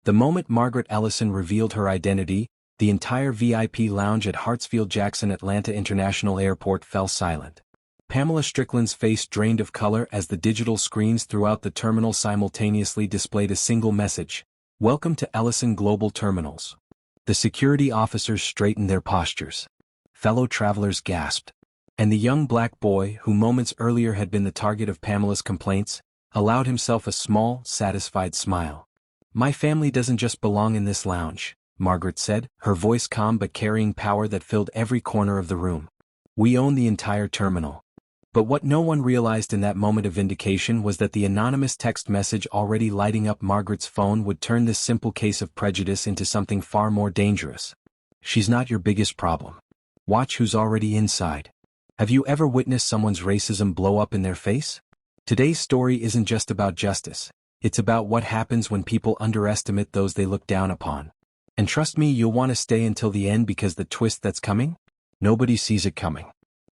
The moment Margaret Ellison revealed her identity, the entire VIP lounge at Hartsfield-Jackson Atlanta International Airport fell silent. Pamela Strickland's face drained of color as the digital screens throughout the terminal simultaneously displayed a single message: "Welcome to Ellison Global Terminals." The security officers straightened their postures. Fellow travelers gasped. And the young black boy, who moments earlier had been the target of Pamela's complaints, allowed himself a small, satisfied smile. "My family doesn't just belong in this lounge," Margaret said, her voice calm but carrying power that filled every corner of the room. "We own the entire terminal." But what no one realized in that moment of vindication was that the anonymous text message already lighting up Margaret's phone would turn this simple case of prejudice into something far more dangerous. "She's not your biggest problem. Watch who's already inside." Have you ever witnessed someone's racism blow up in their face? Today's story isn't just about justice. It's about what happens when people underestimate those they look down upon. And trust me, you'll want to stay until the end because the twist that's coming? Nobody sees it coming.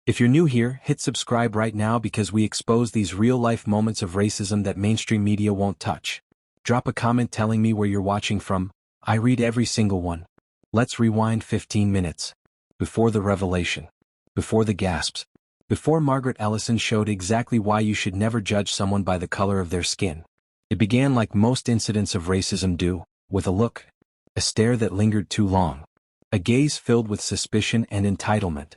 If you're new here, hit subscribe right now because we expose these real-life moments of racism that mainstream media won't touch. Drop a comment telling me where you're watching from. I read every single one. Let's rewind 15 minutes. Before the revelation. Before the gasps. Before Margaret Ellison showed exactly why you should never judge someone by the color of their skin. It began like most incidents of racism do, with a look. A stare that lingered too long. A gaze filled with suspicion and entitlement.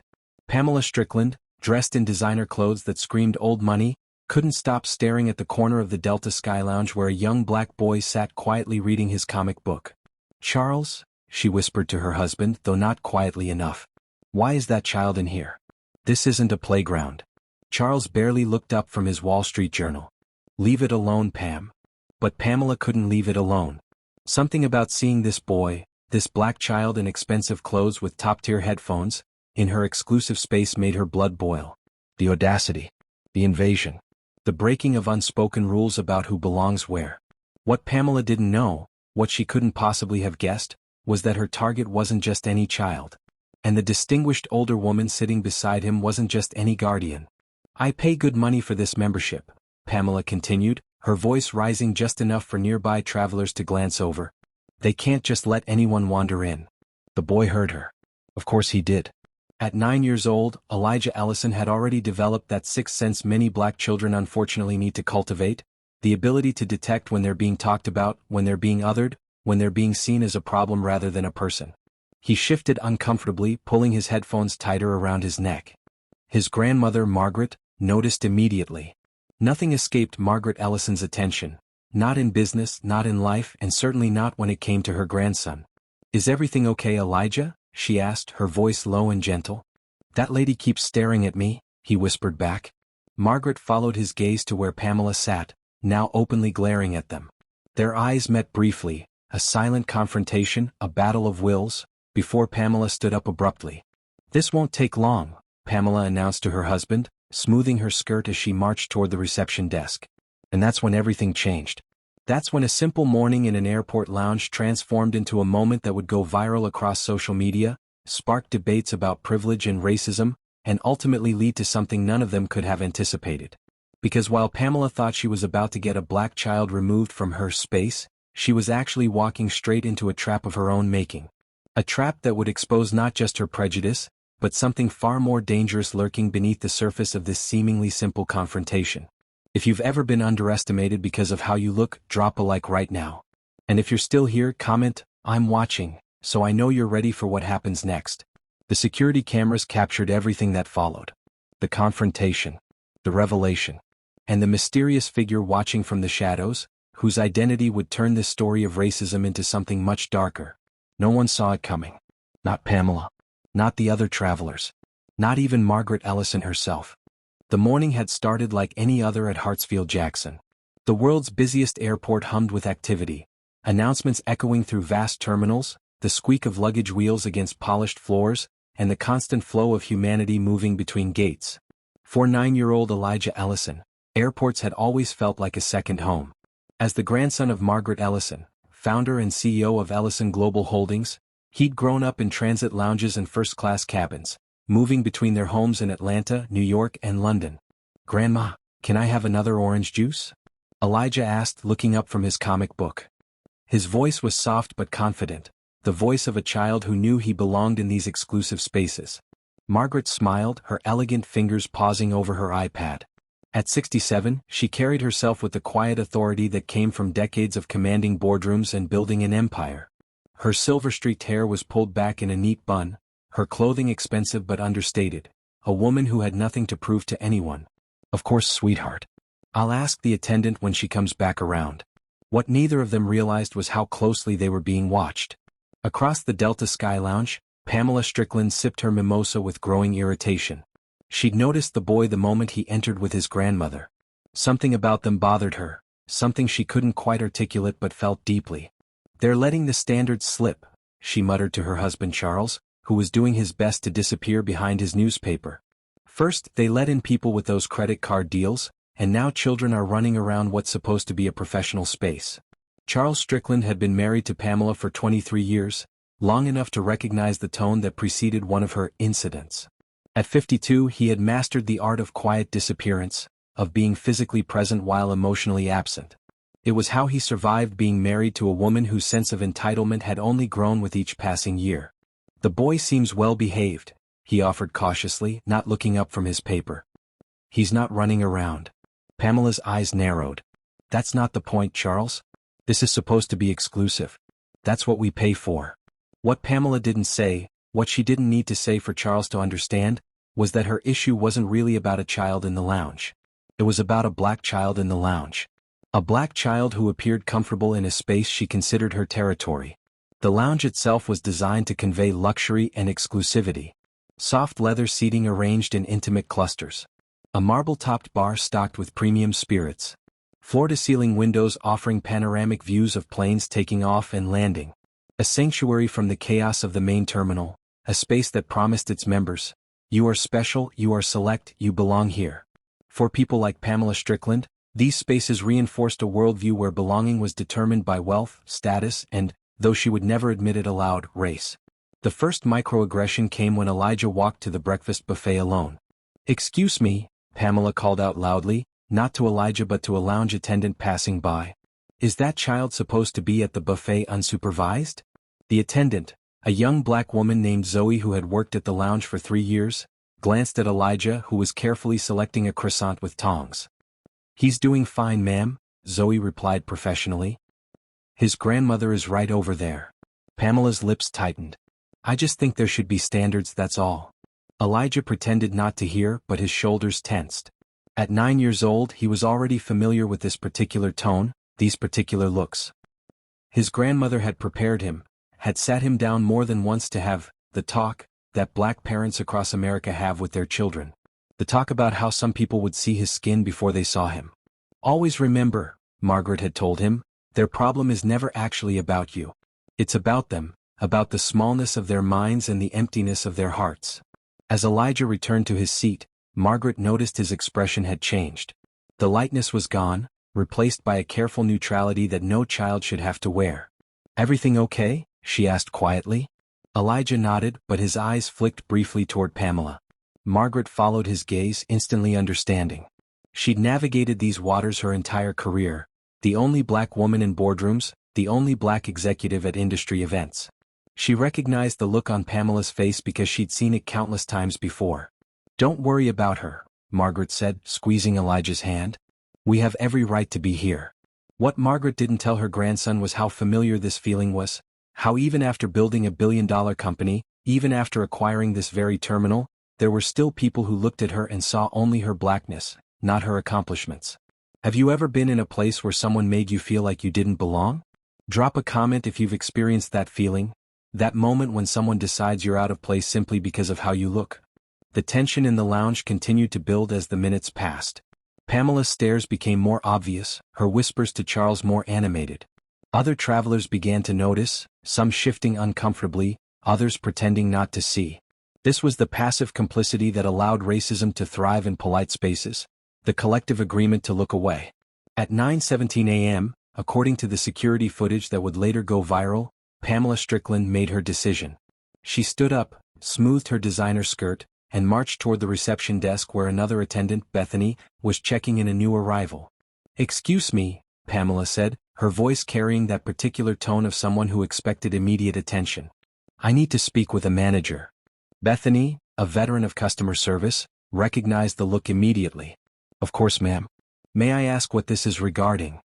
Pamela Strickland, dressed in designer clothes that screamed old money, couldn't stop staring at the corner of the Delta Sky Lounge where a young black boy sat quietly reading his comic book. "Charles," she whispered to her husband, though not quietly enough. "Why is that child in here? This isn't a playground." Charles barely looked up from his Wall Street Journal. "Leave it alone, Pam." But Pamela couldn't leave it alone. Something about seeing this boy, this black child in expensive clothes with top-tier headphones, in her exclusive space made her blood boil. The audacity. The invasion. The breaking of unspoken rules about who belongs where. What Pamela didn't know, what she couldn't possibly have guessed, was that her target wasn't just any child. And the distinguished older woman sitting beside him wasn't just any guardian. "I pay good money for this membership," Pamela continued, her voice rising just enough for nearby travelers to glance over. "They can't just let anyone wander in." The boy heard her. Of course he did. At 9 years old, Elijah Ellison had already developed that sixth sense many black children unfortunately need to cultivate, the ability to detect when they're being talked about, when they're being othered, when they're being seen as a problem rather than a person. He shifted uncomfortably, pulling his headphones tighter around his neck. His grandmother, Margaret, noticed immediately. Nothing escaped Margaret Ellison's attention, not in business, not in life, and certainly not when it came to her grandson. "Is everything okay, Elijah?" she asked, her voice low and gentle. "That lady keeps staring at me," he whispered back. Margaret followed his gaze to where Pamela sat, now openly glaring at them. Their eyes met briefly, a silent confrontation, a battle of wills, before Pamela stood up abruptly. "This won't take long," Pamela announced to her husband, smoothing her skirt as she marched toward the reception desk. And that's when everything changed. That's when a simple morning in an airport lounge transformed into a moment that would go viral across social media, spark debates about privilege and racism, and ultimately lead to something none of them could have anticipated. Because while Pamela thought she was about to get a black child removed from her space, she was actually walking straight into a trap of her own making. A trap that would expose not just her prejudice, but something far more dangerous lurking beneath the surface of this seemingly simple confrontation. If you've ever been underestimated because of how you look, drop a like right now. And if you're still here, comment, "I'm watching," so I know you're ready for what happens next. The security cameras captured everything that followed. The confrontation. The revelation. And the mysterious figure watching from the shadows, whose identity would turn this story of racism into something much darker. No one saw it coming. Not Pamela. Not the other travelers. Not even Margaret Ellison herself. The morning had started like any other at Hartsfield-Jackson. The world's busiest airport hummed with activity, announcements echoing through vast terminals, the squeak of luggage wheels against polished floors, and the constant flow of humanity moving between gates. For 9-year-old Elijah Ellison, airports had always felt like a second home. As the grandson of Margaret Ellison, founder and CEO of Ellison Global Holdings, he'd grown up in transit lounges and first-class cabins, moving between their homes in Atlanta, New York, and London. "Grandma, can I have another orange juice?" Elijah asked, looking up from his comic book. His voice was soft but confident, the voice of a child who knew he belonged in these exclusive spaces. Margaret smiled, her elegant fingers pausing over her iPad. At 67, she carried herself with the quiet authority that came from decades of commanding boardrooms and building an empire. Her silver-streaked hair was pulled back in a neat bun, her clothing expensive but understated, a woman who had nothing to prove to anyone. Of course, sweetheart. I'll ask the attendant when she comes back around. What neither of them realized was how closely they were being watched. Across the Delta Sky Lounge, Pamela Strickland sipped her mimosa with growing irritation. She'd noticed the boy the moment he entered with his grandmother. Something about them bothered her, something she couldn't quite articulate but felt deeply. "They're letting the standards slip," she muttered to her husband Charles, who was doing his best to disappear behind his newspaper. "First, they let in people with those credit card deals, and now children are running around what's supposed to be a professional space." Charles Strickland had been married to Pamela for 23 years, long enough to recognize the tone that preceded one of her incidents. At 52, he had mastered the art of quiet disappearance, of being physically present while emotionally absent. It was how he survived being married to a woman whose sense of entitlement had only grown with each passing year. "The boy seems well behaved," he offered cautiously, not looking up from his paper. "He's not running around." Pamela's eyes narrowed. "That's not the point, Charles. This is supposed to be exclusive. That's what we pay for." What Pamela didn't say, what she didn't need to say for Charles to understand, was that her issue wasn't really about a child in the lounge. It was about a black child in the lounge. A black child who appeared comfortable in a space she considered her territory. The lounge itself was designed to convey luxury and exclusivity. Soft leather seating arranged in intimate clusters. A marble-topped bar stocked with premium spirits. Floor-to-ceiling windows offering panoramic views of planes taking off and landing. A sanctuary from the chaos of the main terminal, a space that promised its members, "You are special, you are select, you belong here." For people like Pamela Strickland, these spaces reinforced a worldview where belonging was determined by wealth, status, and, though she would never admit it aloud, race. The first microaggression came when Elijah walked to the breakfast buffet alone. "Excuse me," Pamela called out loudly, not to Elijah but to a lounge attendant passing by. "Is that child supposed to be at the buffet unsupervised?" The attendant, a young black woman named Zoe who had worked at the lounge for 3 years, glanced at Elijah who was carefully selecting a croissant with tongs. "He's doing fine, ma'am," Zoe replied professionally. "His grandmother is right over there." Pamela's lips tightened. "I just think there should be standards, that's all." Elijah pretended not to hear but his shoulders tensed. At 9 years old he was already familiar with this particular tone, these particular looks. His grandmother had prepared him, had sat him down more than once to have the talk that black parents across America have with their children. The talk about how some people would see his skin before they saw him. "Always remember," Margaret had told him, "their problem is never actually about you. It's about them, about the smallness of their minds and the emptiness of their hearts." As Elijah returned to his seat, Margaret noticed his expression had changed. The lightness was gone, replaced by a careful neutrality that no child should have to wear. "Everything okay?" she asked quietly. Elijah nodded, but his eyes flicked briefly toward Pamela. Margaret followed his gaze, instantly understanding. She'd navigated these waters her entire career, the only black woman in boardrooms, the only black executive at industry events. She recognized the look on Pamela's face because she'd seen it countless times before. "Don't worry about her," Margaret said, squeezing Elijah's hand. "We have every right to be here." What Margaret didn't tell her grandson was how familiar this feeling was. How even after building a billion-dollar company, even after acquiring this very terminal, there were still people who looked at her and saw only her blackness, not her accomplishments. Have you ever been in a place where someone made you feel like you didn't belong? Drop a comment if you've experienced that feeling, that moment when someone decides you're out of place simply because of how you look. The tension in the lounge continued to build as the minutes passed. Pamela's stares became more obvious, her whispers to Charles more animated. Other travelers began to notice, some shifting uncomfortably, others pretending not to see. This was the passive complicity that allowed racism to thrive in polite spaces, the collective agreement to look away. At 9:17 a.m., according to the security footage that would later go viral, Pamela Strickland made her decision. She stood up, smoothed her designer skirt, and marched toward the reception desk where another attendant, Bethany, was checking in a new arrival. "Excuse me," Pamela said, her voice carrying that particular tone of someone who expected immediate attention. "I need to speak with a manager." Bethany, a veteran of customer service, recognized the look immediately. "Of course, ma'am. May I ask what this is regarding?"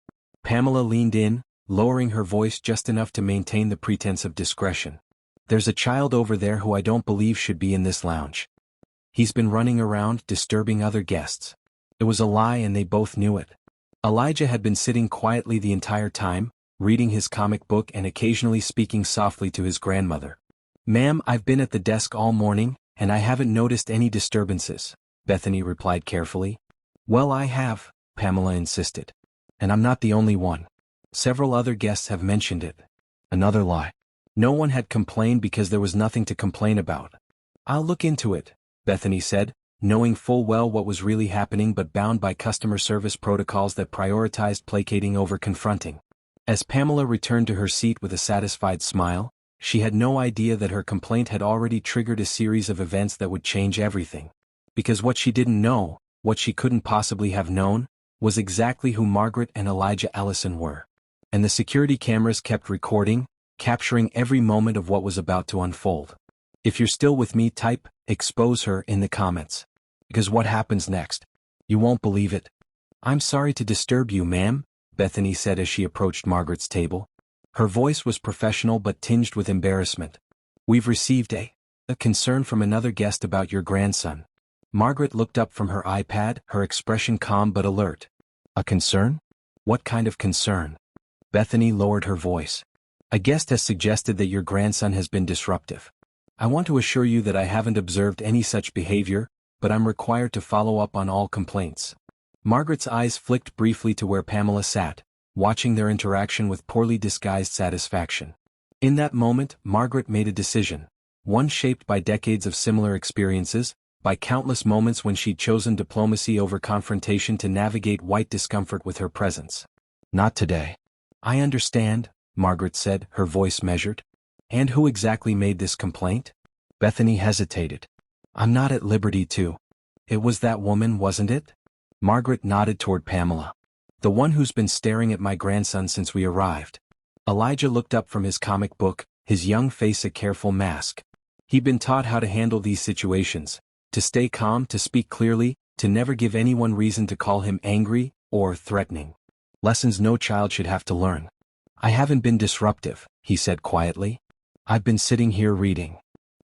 Pamela leaned in, lowering her voice just enough to maintain the pretense of discretion. "There's a child over there who I don't believe should be in this lounge. He's been running around, disturbing other guests." It was a lie and they both knew it. Elijah had been sitting quietly the entire time, reading his comic book and occasionally speaking softly to his grandmother. "Ma'am, I've been at the desk all morning, and I haven't noticed any disturbances," Bethany replied carefully. "Well, I have," Pamela insisted. "And I'm not the only one. Several other guests have mentioned it." Another lie. No one had complained because there was nothing to complain about. "I'll look into it," Bethany said, knowing full well what was really happening but bound by customer service protocols that prioritized placating over confronting. As Pamela returned to her seat with a satisfied smile, she had no idea that her complaint had already triggered a series of events that would change everything. Because what she didn't know, what she couldn't possibly have known, was exactly who Margaret and Elijah Ellison were. And the security cameras kept recording, capturing every moment of what was about to unfold. If you're still with me, type "expose her" in the comments. Because what happens next? You won't believe it. "I'm sorry to disturb you, ma'am," Bethany said as she approached Margaret's table. Her voice was professional but tinged with embarrassment. "We've received a concern from another guest about your grandson." Margaret looked up from her iPad, her expression calm but alert. "A concern? What kind of concern?" Bethany lowered her voice. "A guest has suggested that your grandson has been disruptive. I want to assure you that I haven't observed any such behavior, but I'm required to follow up on all complaints." Margaret's eyes flicked briefly to where Pamela sat, watching their interaction with poorly disguised satisfaction. In that moment, Margaret made a decision, one shaped by decades of similar experiences, by countless moments when she'd chosen diplomacy over confrontation to navigate white discomfort with her presence. "Not today." "I understand," Margaret said, her voice measured. "And who exactly made this complaint?" Bethany hesitated. "I'm not at liberty to." "It was that woman, wasn't it?" Margaret nodded toward Pamela. "The one who's been staring at my grandson since we arrived." Elijah looked up from his comic book, his young face a careful mask. He'd been taught how to handle these situations, to stay calm, to speak clearly, to never give anyone reason to call him angry or threatening. Lessons no child should have to learn. "I haven't been disruptive," he said quietly. "I've been sitting here reading."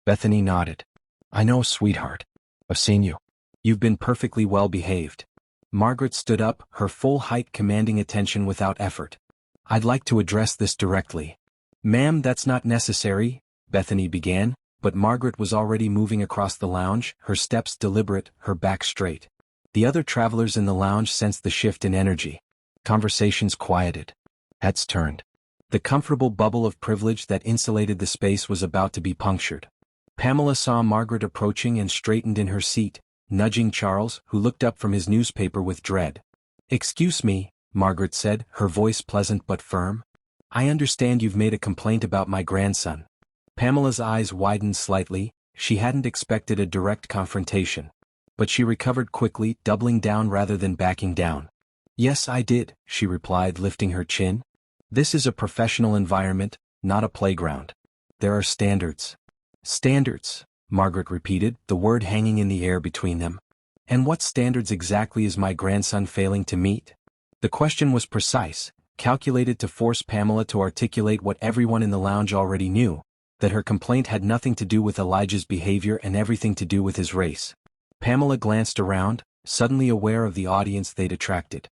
Bethany nodded. "I know, sweetheart. I've seen you. You've been perfectly well behaved." Margaret stood up, her full height commanding attention without effort. "I'd like to address this directly." "Ma'am, that's not necessary," Bethany began, but Margaret was already moving across the lounge, her steps deliberate, her back straight. The other travelers in the lounge sensed the shift in energy. Conversations quieted. Heads turned. The comfortable bubble of privilege that insulated the space was about to be punctured. Pamela saw Margaret approaching and straightened in her seat, nudging Charles, who looked up from his newspaper with dread. "Excuse me," Margaret said, her voice pleasant but firm. "I understand you've made a complaint about my grandson." Pamela's eyes widened slightly, she hadn't expected a direct confrontation. But she recovered quickly, doubling down rather than backing down. "Yes, I did," she replied, lifting her chin. "This is a professional environment, not a playground. There are standards." "Standards," Margaret repeated, the word hanging in the air between them. "And what standards exactly is my grandson failing to meet?" The question was precise, calculated to force Pamela to articulate what everyone in the lounge already knew, that her complaint had nothing to do with Elijah's behavior and everything to do with his race. Pamela glanced around, suddenly aware of the audience they'd attracted.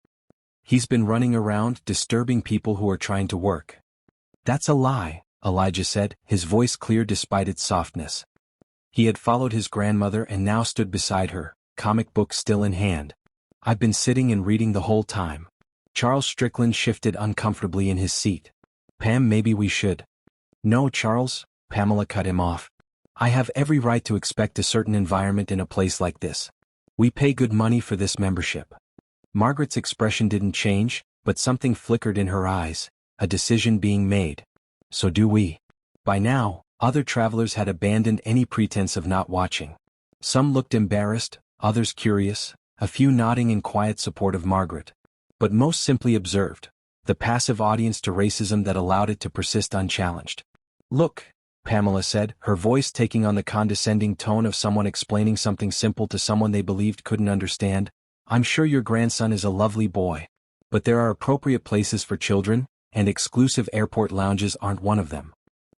"He's been running around, disturbing people who are trying to work." "That's a lie," Elijah said, his voice clear despite its softness. He had followed his grandmother and now stood beside her, comic book still in hand. "I've been sitting and reading the whole time." Charles Strickland shifted uncomfortably in his seat. "Pam, maybe we should." "No, Charles," Pamela cut him off. "I have every right to expect a certain environment in a place like this. We pay good money for this membership." Margaret's expression didn't change, but something flickered in her eyes, a decision being made. "So do we." By now, other travelers had abandoned any pretense of not watching. Some looked embarrassed, others curious, a few nodding in quiet support of Margaret. But most simply observed. the passive audience to racism that allowed it to persist unchallenged. Look, Pamela said, her voice taking on the condescending tone of someone explaining something simple to someone they believed couldn't understand. I'm sure your grandson is a lovely boy. But there are appropriate places for children, and exclusive airport lounges aren't one of them.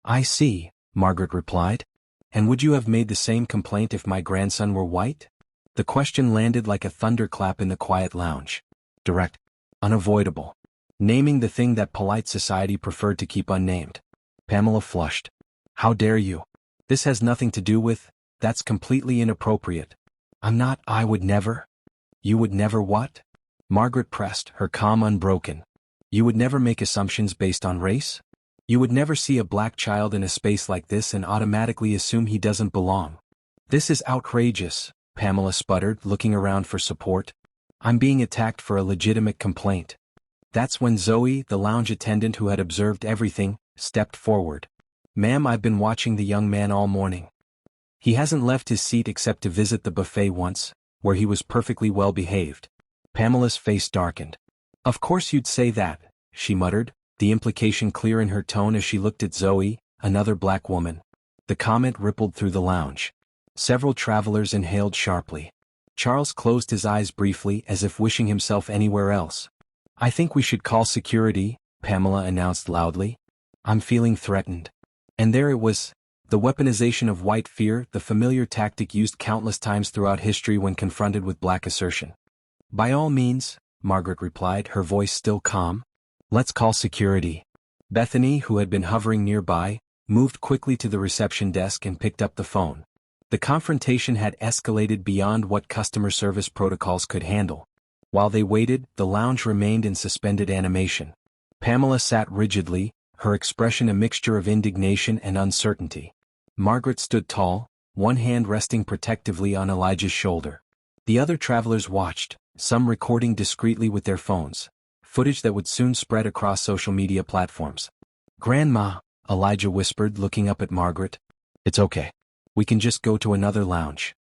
I see, Margaret replied. And would you have made the same complaint if my grandson were white? The question landed like a thunderclap in the quiet lounge. Direct. Unavoidable. Naming the thing that polite society preferred to keep unnamed. Pamela flushed. How dare you? This has nothing to do with, that's completely inappropriate. I would never. You would never what? Margaret pressed, her calm unbroken. You would never make assumptions based on race? You would never see a black child in a space like this and automatically assume he doesn't belong. This is outrageous, Pamela sputtered, looking around for support. I'm being attacked for a legitimate complaint. That's when Zoe, the lounge attendant who had observed everything, stepped forward. Ma'am, I've been watching the young man all morning. He hasn't left his seat except to visit the buffet once, where he was perfectly well behaved. Pamela's face darkened. Of course you'd say that, she muttered, the implication clear in her tone as she looked at Zoe, another black woman. The comment rippled through the lounge. Several travelers inhaled sharply. Charles closed his eyes briefly as if wishing himself anywhere else. I think we should call security, Pamela announced loudly. I'm feeling threatened. And there it was, the weaponization of white fear, the familiar tactic used countless times throughout history when confronted with black assertion. By all means, Margaret replied, her voice still calm. Let's call security. Bethany, who had been hovering nearby, moved quickly to the reception desk and picked up the phone. The confrontation had escalated beyond what customer service protocols could handle. While they waited, the lounge remained in suspended animation. Pamela sat rigidly, her expression a mixture of indignation and uncertainty. Margaret stood tall, one hand resting protectively on Elijah's shoulder. The other travelers watched, some recording discreetly with their phones, footage that would soon spread across social media platforms. Grandma, Elijah whispered, looking up at Margaret. It's okay. We can just go to another lounge.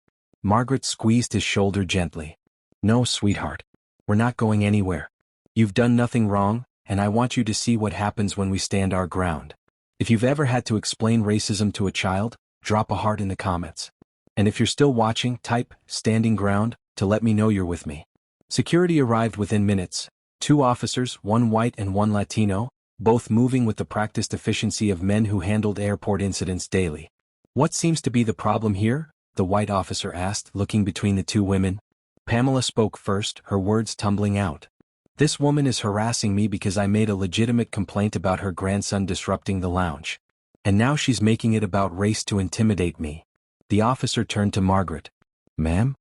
Margaret squeezed his shoulder gently. No, sweetheart. We're not going anywhere. You've done nothing wrong, and I want you to see what happens when we stand our ground. If you've ever had to explain racism to a child, drop a heart in the comments. And if you're still watching, type, standing ground, to let me know you're with me. Security arrived within minutes. 2 officers, one white and one Latino, both moving with the practiced efficiency of men who handled airport incidents daily. What seems to be the problem here? The white officer asked, looking between the 2 women. Pamela spoke first, her words tumbling out. This woman is harassing me because I made a legitimate complaint about her grandson disrupting the lounge. And now she's making it about race to intimidate me. The officer turned to Margaret. Ma'am?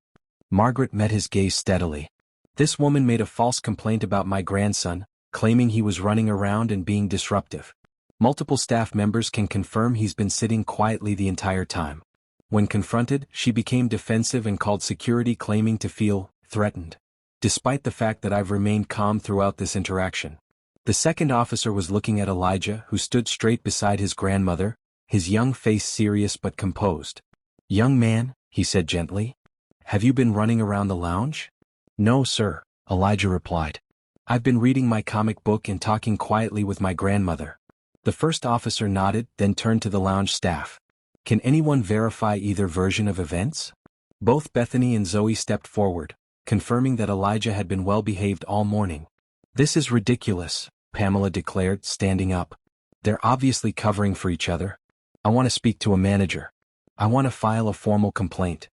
Margaret met his gaze steadily. This woman made a false complaint about my grandson, claiming he was running around and being disruptive. Multiple staff members can confirm he's been sitting quietly the entire time. When confronted, she became defensive and called security, claiming to feel threatened, despite the fact that I've remained calm throughout this interaction. The second officer was looking at Elijah, who stood straight beside his grandmother, his young face serious but composed. Young man, he said gently, have you been running around the lounge? No, sir, Elijah replied. I've been reading my comic book and talking quietly with my grandmother. The first officer nodded, then turned to the lounge staff. Can anyone verify either version of events? Both Bethany and Zoe stepped forward, confirming that Elijah had been well behaved all morning. This is ridiculous, Pamela declared, standing up. They're obviously covering for each other. I want to speak to a manager. I want to file a formal complaint.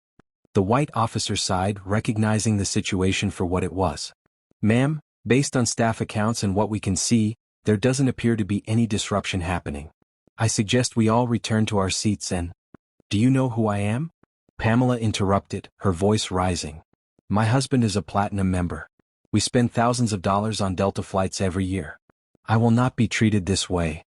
The white officer sighed, recognizing the situation for what it was. Ma'am, based on staff accounts and what we can see, there doesn't appear to be any disruption happening. I suggest we all return to our seats and... Do you know who I am? Pamela interrupted, her voice rising. My husband is a platinum member. We spend thousands of dollars on Delta flights every year. I will not be treated this way.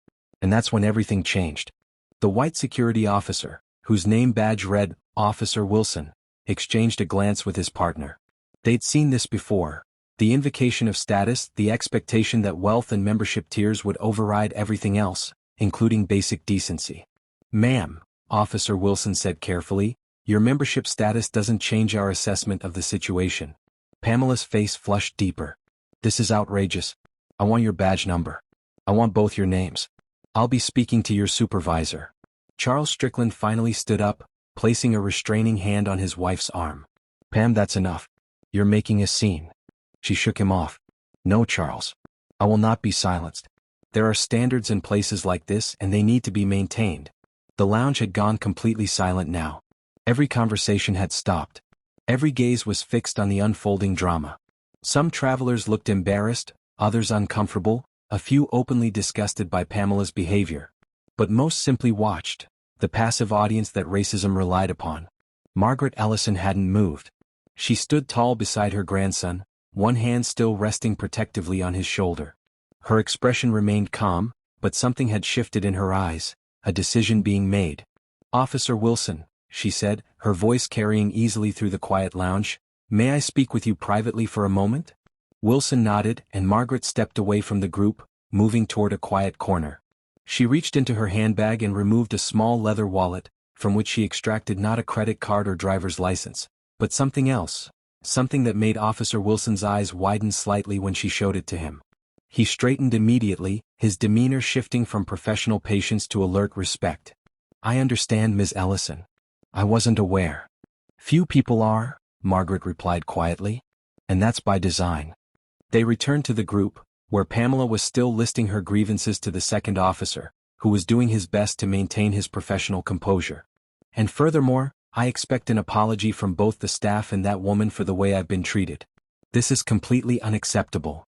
And that's when everything changed. The white security officer, whose name badge read, Officer Wilson, exchanged a glance with his partner. They'd seen this before. The invocation of status, the expectation that wealth and membership tiers would override everything else, including basic decency. Ma'am, Officer Wilson said carefully, your membership status doesn't change our assessment of the situation. Pamela's face flushed deeper. This is outrageous. I want your badge number. I want both your names. I'll be speaking to your supervisor. Charles Strickland finally stood up, placing a restraining hand on his wife's arm. Pam, that's enough. You're making a scene. She shook him off. No, Charles. I will not be silenced. There are standards in places like this and they need to be maintained. The lounge had gone completely silent now. Every conversation had stopped. Every gaze was fixed on the unfolding drama. Some travelers looked embarrassed, others uncomfortable, a few openly disgusted by Pamela's behavior. But most simply watched, the passive audience that racism relied upon. Margaret Ellison hadn't moved. She stood tall beside her grandson, one hand still resting protectively on his shoulder. Her expression remained calm, but something had shifted in her eyes, a decision being made. Officer Wilson, she said, her voice carrying easily through the quiet lounge, may I speak with you privately for a moment? Wilson nodded and Margaret stepped away from the group, moving toward a quiet corner. She reached into her handbag and removed a small leather wallet, from which she extracted not a credit card or driver's license, but something else, something that made Officer Wilson's eyes widen slightly when she showed it to him. He straightened immediately, his demeanor shifting from professional patience to alert respect. I understand, Ms. Ellison. I wasn't aware. Few people are, Margaret replied quietly. And that's by design. They returned to the group, where Pamela was still listing her grievances to the second officer, who was doing his best to maintain his professional composure. And furthermore, I expect an apology from both the staff and that woman for the way I've been treated. This is completely unacceptable.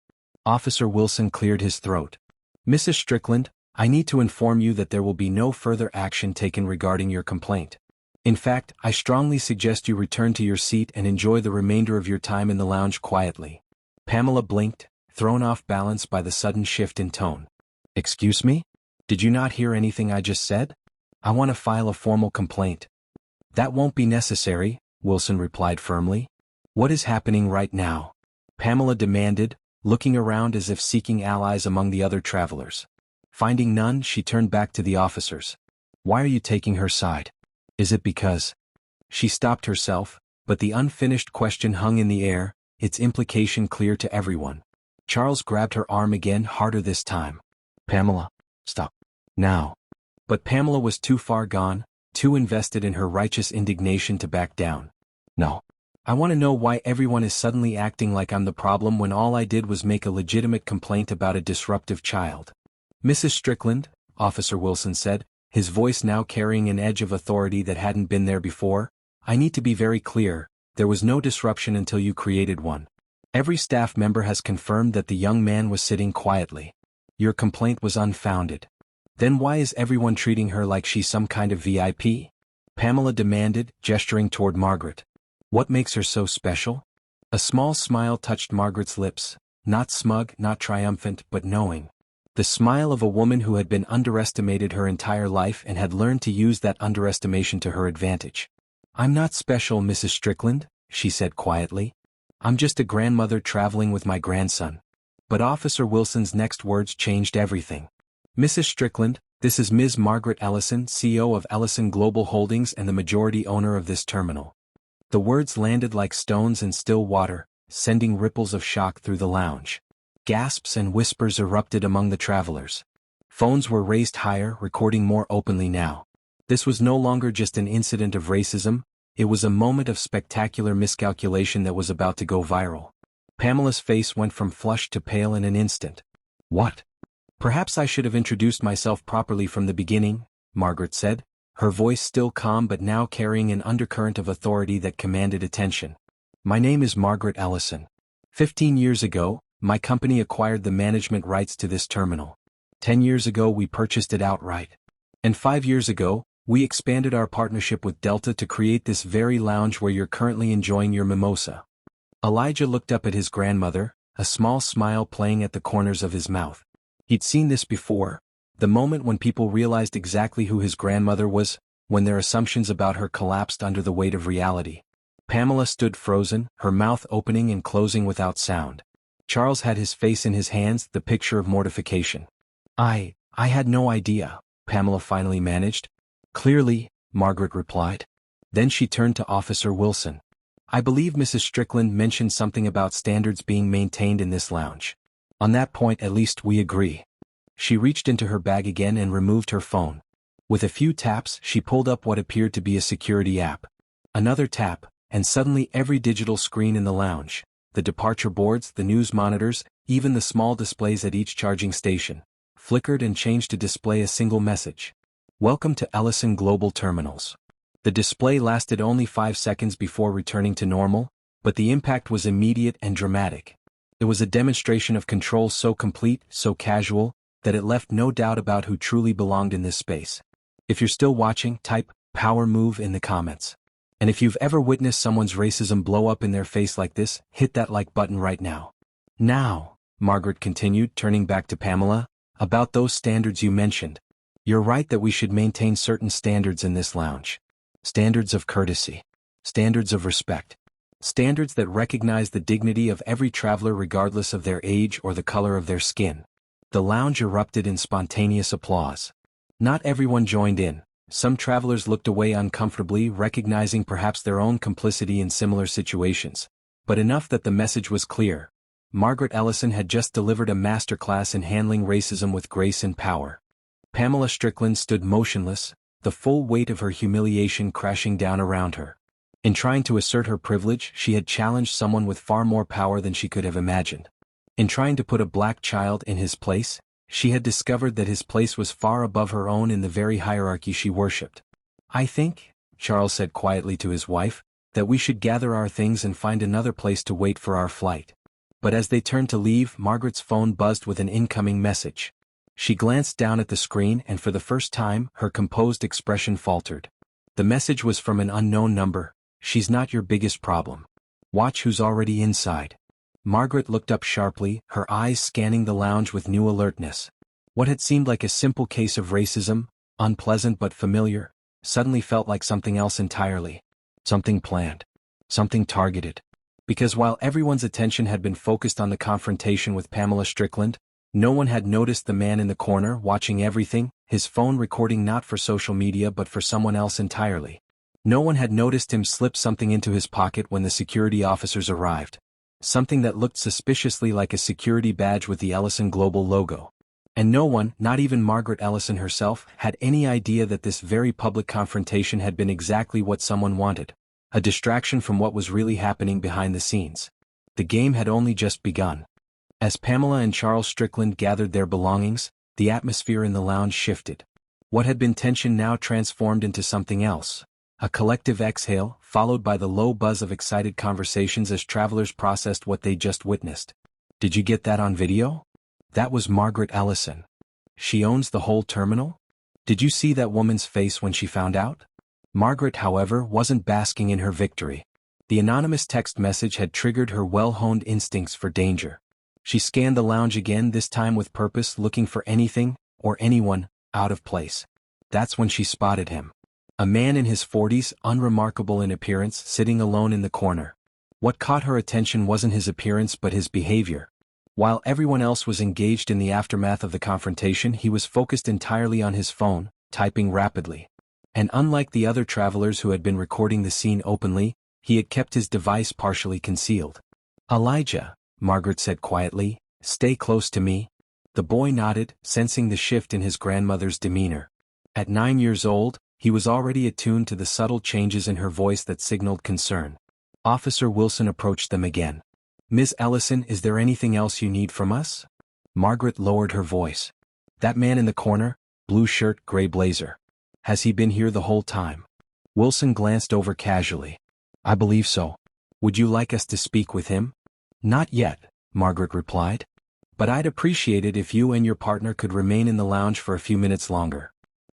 Officer Wilson cleared his throat. Mrs. Strickland, I need to inform you that there will be no further action taken regarding your complaint. In fact, I strongly suggest you return to your seat and enjoy the remainder of your time in the lounge quietly. Pamela blinked, thrown off balance by the sudden shift in tone. Excuse me? Did you not hear anything I just said? I want to file a formal complaint. That won't be necessary, Wilson replied firmly. What is happening right now? Pamela demanded, looking around as if seeking allies among the other travelers. Finding none, she turned back to the officers. Why are you taking her side? Is it because? She stopped herself, but the unfinished question hung in the air, its implication clear to everyone. Charles grabbed her arm again, harder this time. Pamela, stop. Now. But Pamela was too far gone, too invested in her righteous indignation to back down. No. I want to know why everyone is suddenly acting like I'm the problem when all I did was make a legitimate complaint about a disruptive child. Mrs. Strickland, Officer Wilson said, his voice now carrying an edge of authority that hadn't been there before, I need to be very clear, there was no disruption until you created one. Every staff member has confirmed that the young man was sitting quietly. Your complaint was unfounded. Then why is everyone treating her like she's some kind of VIP? Pamela demanded, gesturing toward Margaret. What makes her so special? A small smile touched Margaret's lips, not smug, not triumphant, but knowing. The smile of a woman who had been underestimated her entire life and had learned to use that underestimation to her advantage. I'm not special, Mrs. Strickland, she said quietly. I'm just a grandmother traveling with my grandson. But Officer Wilson's next words changed everything. Mrs. Strickland, this is Ms. Margaret Ellison, CEO of Ellison Global Holdings and the majority owner of this terminal. The words landed like stones in still water, sending ripples of shock through the lounge. Gasps and whispers erupted among the travelers. Phones were raised higher, recording more openly now. This was no longer just an incident of racism, it was a moment of spectacular miscalculation that was about to go viral. Pamela's face went from flushed to pale in an instant. What? Perhaps I should have introduced myself properly from the beginning, Margaret said, her voice still calm but now carrying an undercurrent of authority that commanded attention. My name is Margaret Ellison. 15 years ago, my company acquired the management rights to this terminal. 10 years ago we purchased it outright. And 5 years ago, we expanded our partnership with Delta to create this very lounge where you're currently enjoying your mimosa. Elijah looked up at his grandmother, a small smile playing at the corners of his mouth. He'd seen this before, the moment when people realized exactly who his grandmother was, when their assumptions about her collapsed under the weight of reality. Pamela stood frozen, her mouth opening and closing without sound. Charles had his face in his hands, the picture of mortification. I had no idea, Pamela finally managed. Clearly, Margaret replied. Then she turned to Officer Wilson. I believe Mrs. Strickland mentioned something about standards being maintained in this lounge. On that point at least we agree. She reached into her bag again and removed her phone. With a few taps she pulled up what appeared to be a security app. Another tap, and suddenly every digital screen in the lounge, the departure boards, the news monitors, even the small displays at each charging station, flickered and changed to display a single message. Welcome to Ellison Global Terminals. The display lasted only 5 seconds before returning to normal, but the impact was immediate and dramatic. It was a demonstration of control so complete, so casual, that it left no doubt about who truly belonged in this space. If you're still watching, type power move in the comments. And if you've ever witnessed someone's racism blow up in their face like this, hit that like button right now. Now, Margaret continued, turning back to Pamela, about those standards you mentioned. You're right that we should maintain certain standards in this lounge. Standards of courtesy. Standards of respect. Standards that recognize the dignity of every traveler regardless of their age or the color of their skin. The lounge erupted in spontaneous applause. Not everyone joined in. Some travelers looked away uncomfortably, recognizing perhaps their own complicity in similar situations. But enough that the message was clear. Margaret Ellison had just delivered a masterclass in handling racism with grace and power. Pamela Strickland stood motionless, the full weight of her humiliation crashing down around her. In trying to assert her privilege, she had challenged someone with far more power than she could have imagined. In trying to put a black child in his place, she had discovered that his place was far above her own in the very hierarchy she worshipped. I think, Charles said quietly to his wife, that we should gather our things and find another place to wait for our flight. But as they turned to leave, Margaret's phone buzzed with an incoming message. She glanced down at the screen and for the first time, her composed expression faltered. The message was from an unknown number. She's not your biggest problem. Watch who's already inside. Margaret looked up sharply, her eyes scanning the lounge with new alertness. What had seemed like a simple case of racism, unpleasant but familiar, suddenly felt like something else entirely. Something planned. Something targeted. Because while everyone's attention had been focused on the confrontation with Pamela Strickland, no one had noticed the man in the corner watching everything, his phone recording not for social media but for someone else entirely. No one had noticed him slip something into his pocket when the security officers arrived. Something that looked suspiciously like a security badge with the Ellison Global logo. And no one, not even Margaret Ellison herself, had any idea that this very public confrontation had been exactly what someone wanted. A distraction from what was really happening behind the scenes. The game had only just begun. As Pamela and Charles Strickland gathered their belongings, the atmosphere in the lounge shifted. What had been tension now transformed into something else. A collective exhale, followed by the low buzz of excited conversations as travelers processed what they'd just witnessed. Did you get that on video? That was Margaret Ellison. She owns the whole terminal? Did you see that woman's face when she found out? Margaret, however, wasn't basking in her victory. The anonymous text message had triggered her well-honed instincts for danger. She scanned the lounge again, this time with purpose, looking for anything, or anyone, out of place. That's when she spotted him. A man in his 40s, unremarkable in appearance, sitting alone in the corner. What caught her attention wasn't his appearance but his behavior. While everyone else was engaged in the aftermath of the confrontation, he was focused entirely on his phone, typing rapidly. And unlike the other travelers who had been recording the scene openly, he had kept his device partially concealed. Elijah, Margaret said quietly, stay close to me. The boy nodded, sensing the shift in his grandmother's demeanor. At 9 years old, he was already attuned to the subtle changes in her voice that signaled concern. Officer Wilson approached them again. Ms. Ellison, is there anything else you need from us? Margaret lowered her voice. That man in the corner, blue shirt, gray blazer. Has he been here the whole time? Wilson glanced over casually. I believe so. Would you like us to speak with him? Not yet, Margaret replied. But I'd appreciate it if you and your partner could remain in the lounge for a few minutes longer.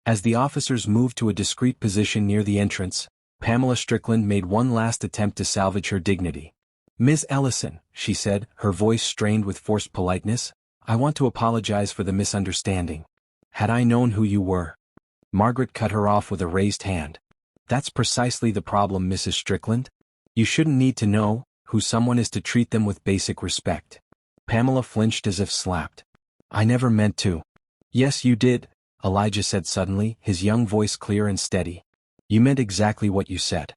As the officers moved to a discreet position near the entrance, Pamela Strickland made one last attempt to salvage her dignity. Ms. Ellison, she said, her voice strained with forced politeness, I want to apologize for the misunderstanding. Had I known who you were? Margaret cut her off with a raised hand. That's precisely the problem, Mrs. Strickland. You shouldn't need to know who someone is to treat them with basic respect. Pamela flinched as if slapped. I never meant to. Yes, you did, Elijah said suddenly, his young voice clear and steady. You meant exactly what you said.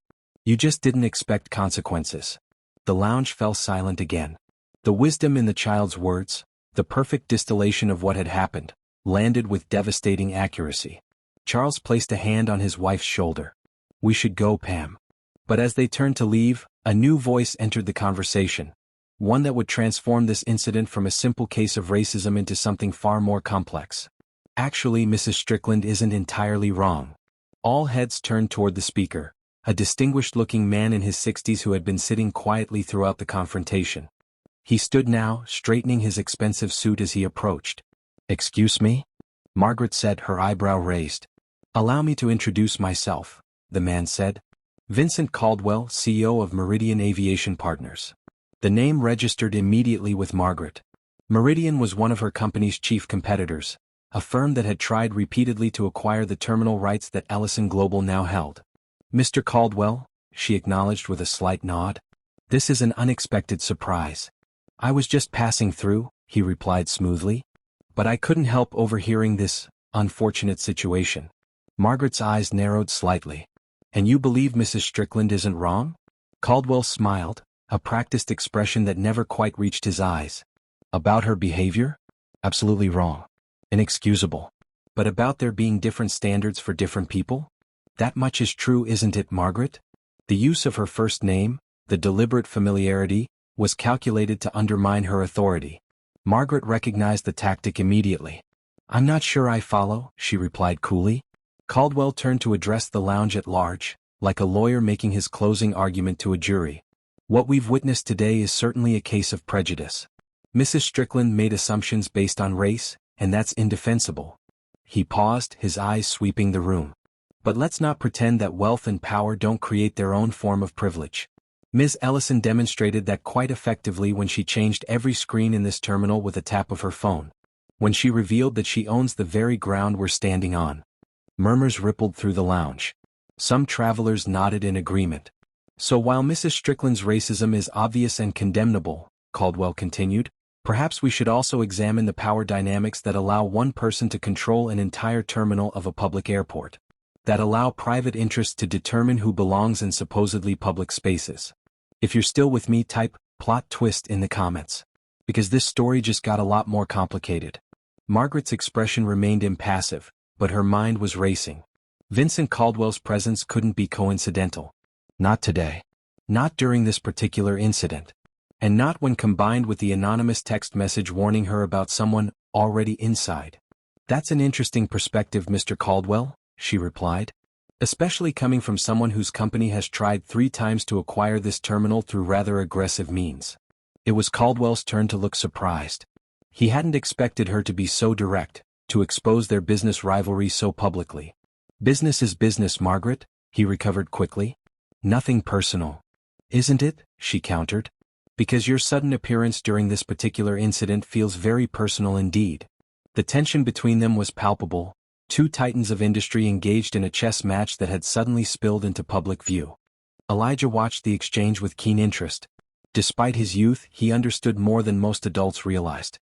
You just didn't expect consequences. The lounge fell silent again. The wisdom in the child's words, The perfect distillation of what had happened, landed with devastating accuracy. Charles placed a hand on his wife's shoulder. "We should go, Pam." But as they turned to leave, a new voice entered the conversation. One that would transform this incident from a simple case of racism into something far more complex. "Actually, Mrs. Strickland isn't entirely wrong." All heads turned toward the speaker, a distinguished-looking man in his 60s who had been sitting quietly throughout the confrontation. He stood now, straightening his expensive suit as he approached. "Excuse me?" Margaret said, her eyebrow raised. "Allow me to introduce myself," the man said. "Vincent Caldwell, CEO of Meridian Aviation Partners." The name registered immediately with Margaret. Meridian was one of her company's chief competitors, a firm that had tried repeatedly to acquire the terminal rights that Ellison Global now held. "Mr. Caldwell," she acknowledged with a slight nod. "This is an unexpected surprise." "I was just passing through," he replied smoothly. "But I couldn't help overhearing this unfortunate situation." Margaret's eyes narrowed slightly. "And you believe Mrs. Strickland isn't wrong?" Caldwell smiled, a practiced expression that never quite reached his eyes. "About her behavior? Absolutely wrong. Inexcusable. But about there being different standards for different people? That much is true, isn't it, Margaret?" The use of her first name, the deliberate familiarity, was calculated to undermine her authority. Margaret recognized the tactic immediately. "I'm not sure I follow," she replied coolly. Caldwell turned to address the lounge at large, like a lawyer making his closing argument to a jury. "What we've witnessed today is certainly a case of prejudice. Mrs. Strickland made assumptions based on race, and that's indefensible." He paused, his eyes sweeping the room. "But let's not pretend that wealth and power don't create their own form of privilege. Ms. Ellison demonstrated that quite effectively when she changed every screen in this terminal with a tap of her phone. When she revealed that she owns the very ground we're standing on." Murmurs rippled through the lounge. Some travelers nodded in agreement. "So while Mrs. Strickland's racism is obvious and condemnable," Caldwell continued, "perhaps we should also examine the power dynamics that allow one person to control an entire terminal of a public airport. That allow private interests to determine who belongs in supposedly public spaces. If you're still with me, type plot twist in the comments. Because this story just got a lot more complicated." Margaret's expression remained impassive, but her mind was racing. Vincent Caldwell's presence couldn't be coincidental. Not today. Not during this particular incident. And not when combined with the anonymous text message warning her about someone already inside. "That's an interesting perspective, Mr. Caldwell," she replied. "Especially coming from someone whose company has tried 3 times to acquire this terminal through rather aggressive means." It was Caldwell's turn to look surprised. He hadn't expected her to be so direct, to expose their business rivalry so publicly. "Business is business, Margaret," he recovered quickly. "Nothing personal." "Isn't it?" she countered. "Because your sudden appearance during this particular incident feels very personal indeed." The tension between them was palpable, 2 titans of industry engaged in a chess match that had suddenly spilled into public view. Elijah watched the exchange with keen interest. Despite his youth, he understood more than most adults realized.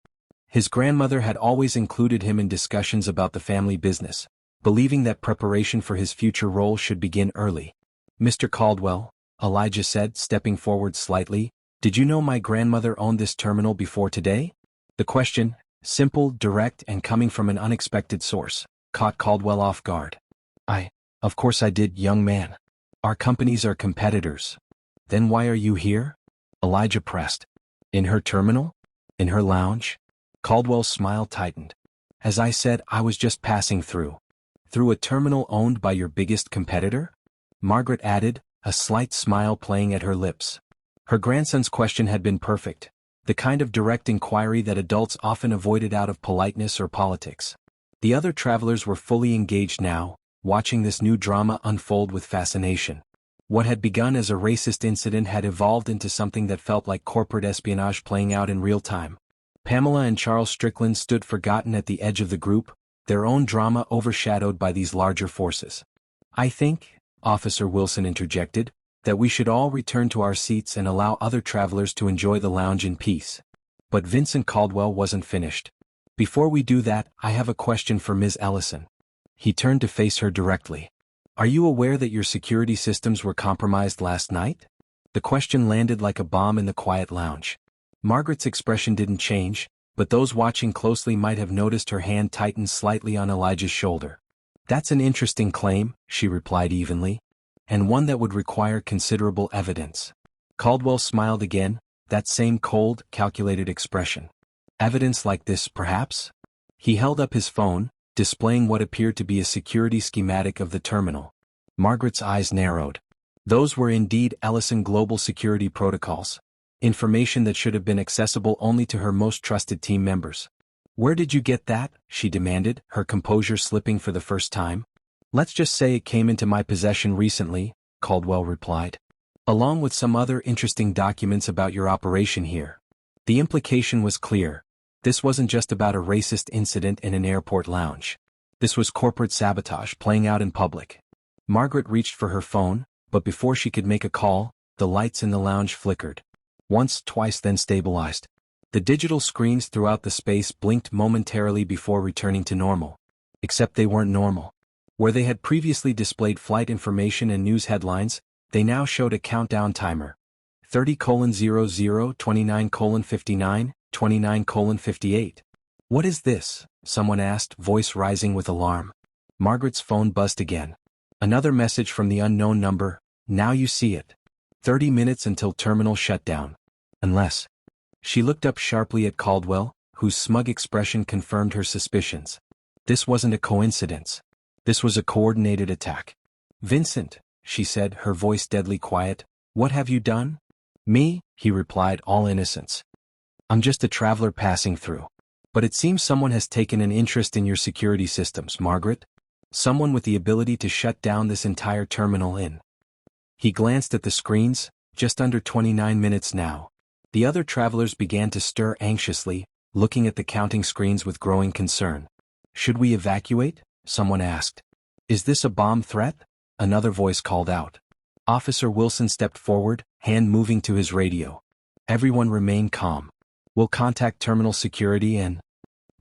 His grandmother had always included him in discussions about the family business, believing that preparation for his future role should begin early. "Mr. Caldwell," Elijah said, stepping forward slightly, "did you know my grandmother owned this terminal before today?" The question, simple, direct, and coming from an unexpected source, caught Caldwell off guard. Of course I did, young man. Our companies are competitors." "Then why are you here?" Elijah pressed. "In her terminal? In her lounge?" Caldwell's smile tightened. "As I said, I was just passing through." "Through a terminal owned by your biggest competitor?" Margaret added, a slight smile playing at her lips. Her grandson's question had been perfect, the kind of direct inquiry that adults often avoided out of politeness or politics. The other travelers were fully engaged now, watching this new drama unfold with fascination. What had begun as a racist incident had evolved into something that felt like corporate espionage playing out in real time. Pamela and Charles Strickland stood forgotten at the edge of the group, their own drama overshadowed by these larger forces. "I think," Officer Wilson interjected, "that we should all return to our seats and allow other travelers to enjoy the lounge in peace." But Vincent Caldwell wasn't finished. "Before we do that, I have a question for Ms. Ellison." He turned to face her directly. "Are you aware that your security systems were compromised last night?" The question landed like a bomb in the quiet lounge. Margaret's expression didn't change, but those watching closely might have noticed her hand tighten slightly on Elijah's shoulder. "That's an interesting claim," she replied evenly, "and one that would require considerable evidence." Caldwell smiled again, that same cold, calculated expression. "Evidence like this, perhaps?" He held up his phone, displaying what appeared to be a security schematic of the terminal. Margaret's eyes narrowed. Those were indeed Ellison Global Security Protocols. Information that should have been accessible only to her most trusted team members. "Where did you get that?" she demanded, her composure slipping for the first time. "Let's just say it came into my possession recently," Caldwell replied. "Along with some other interesting documents about your operation here." The implication was clear. This wasn't just about a racist incident in an airport lounge. This was corporate sabotage playing out in public. Margaret reached for her phone, but before she could make a call, the lights in the lounge flickered. Once, twice, then stabilized. The digital screens throughout the space blinked momentarily before returning to normal. Except they weren't normal. Where they had previously displayed flight information and news headlines, they now showed a countdown timer. 30:00, 29:59, 29:58. "What is this?" someone asked, voice rising with alarm. Margaret's phone buzzed again. Another message from the unknown number: "Now you see it. 30 minutes until terminal shutdown. Unless." She looked up sharply at Caldwell, whose smug expression confirmed her suspicions. This wasn't a coincidence. This was a coordinated attack. "Vincent," she said, her voice deadly quiet, "what have you done?" "Me," he replied, all innocence. "I'm just a traveler passing through. But it seems someone has taken an interest in your security systems, Margaret. Someone with the ability to shut down this entire terminal in." He glanced at the screens, just under 29 minutes now. The other travelers began to stir anxiously, looking at the counting screens with growing concern. "Should we evacuate?" someone asked. "Is this a bomb threat?" another voice called out. Officer Wilson stepped forward, hand moving to his radio. Everyone remained calm. "We'll contact terminal security and—"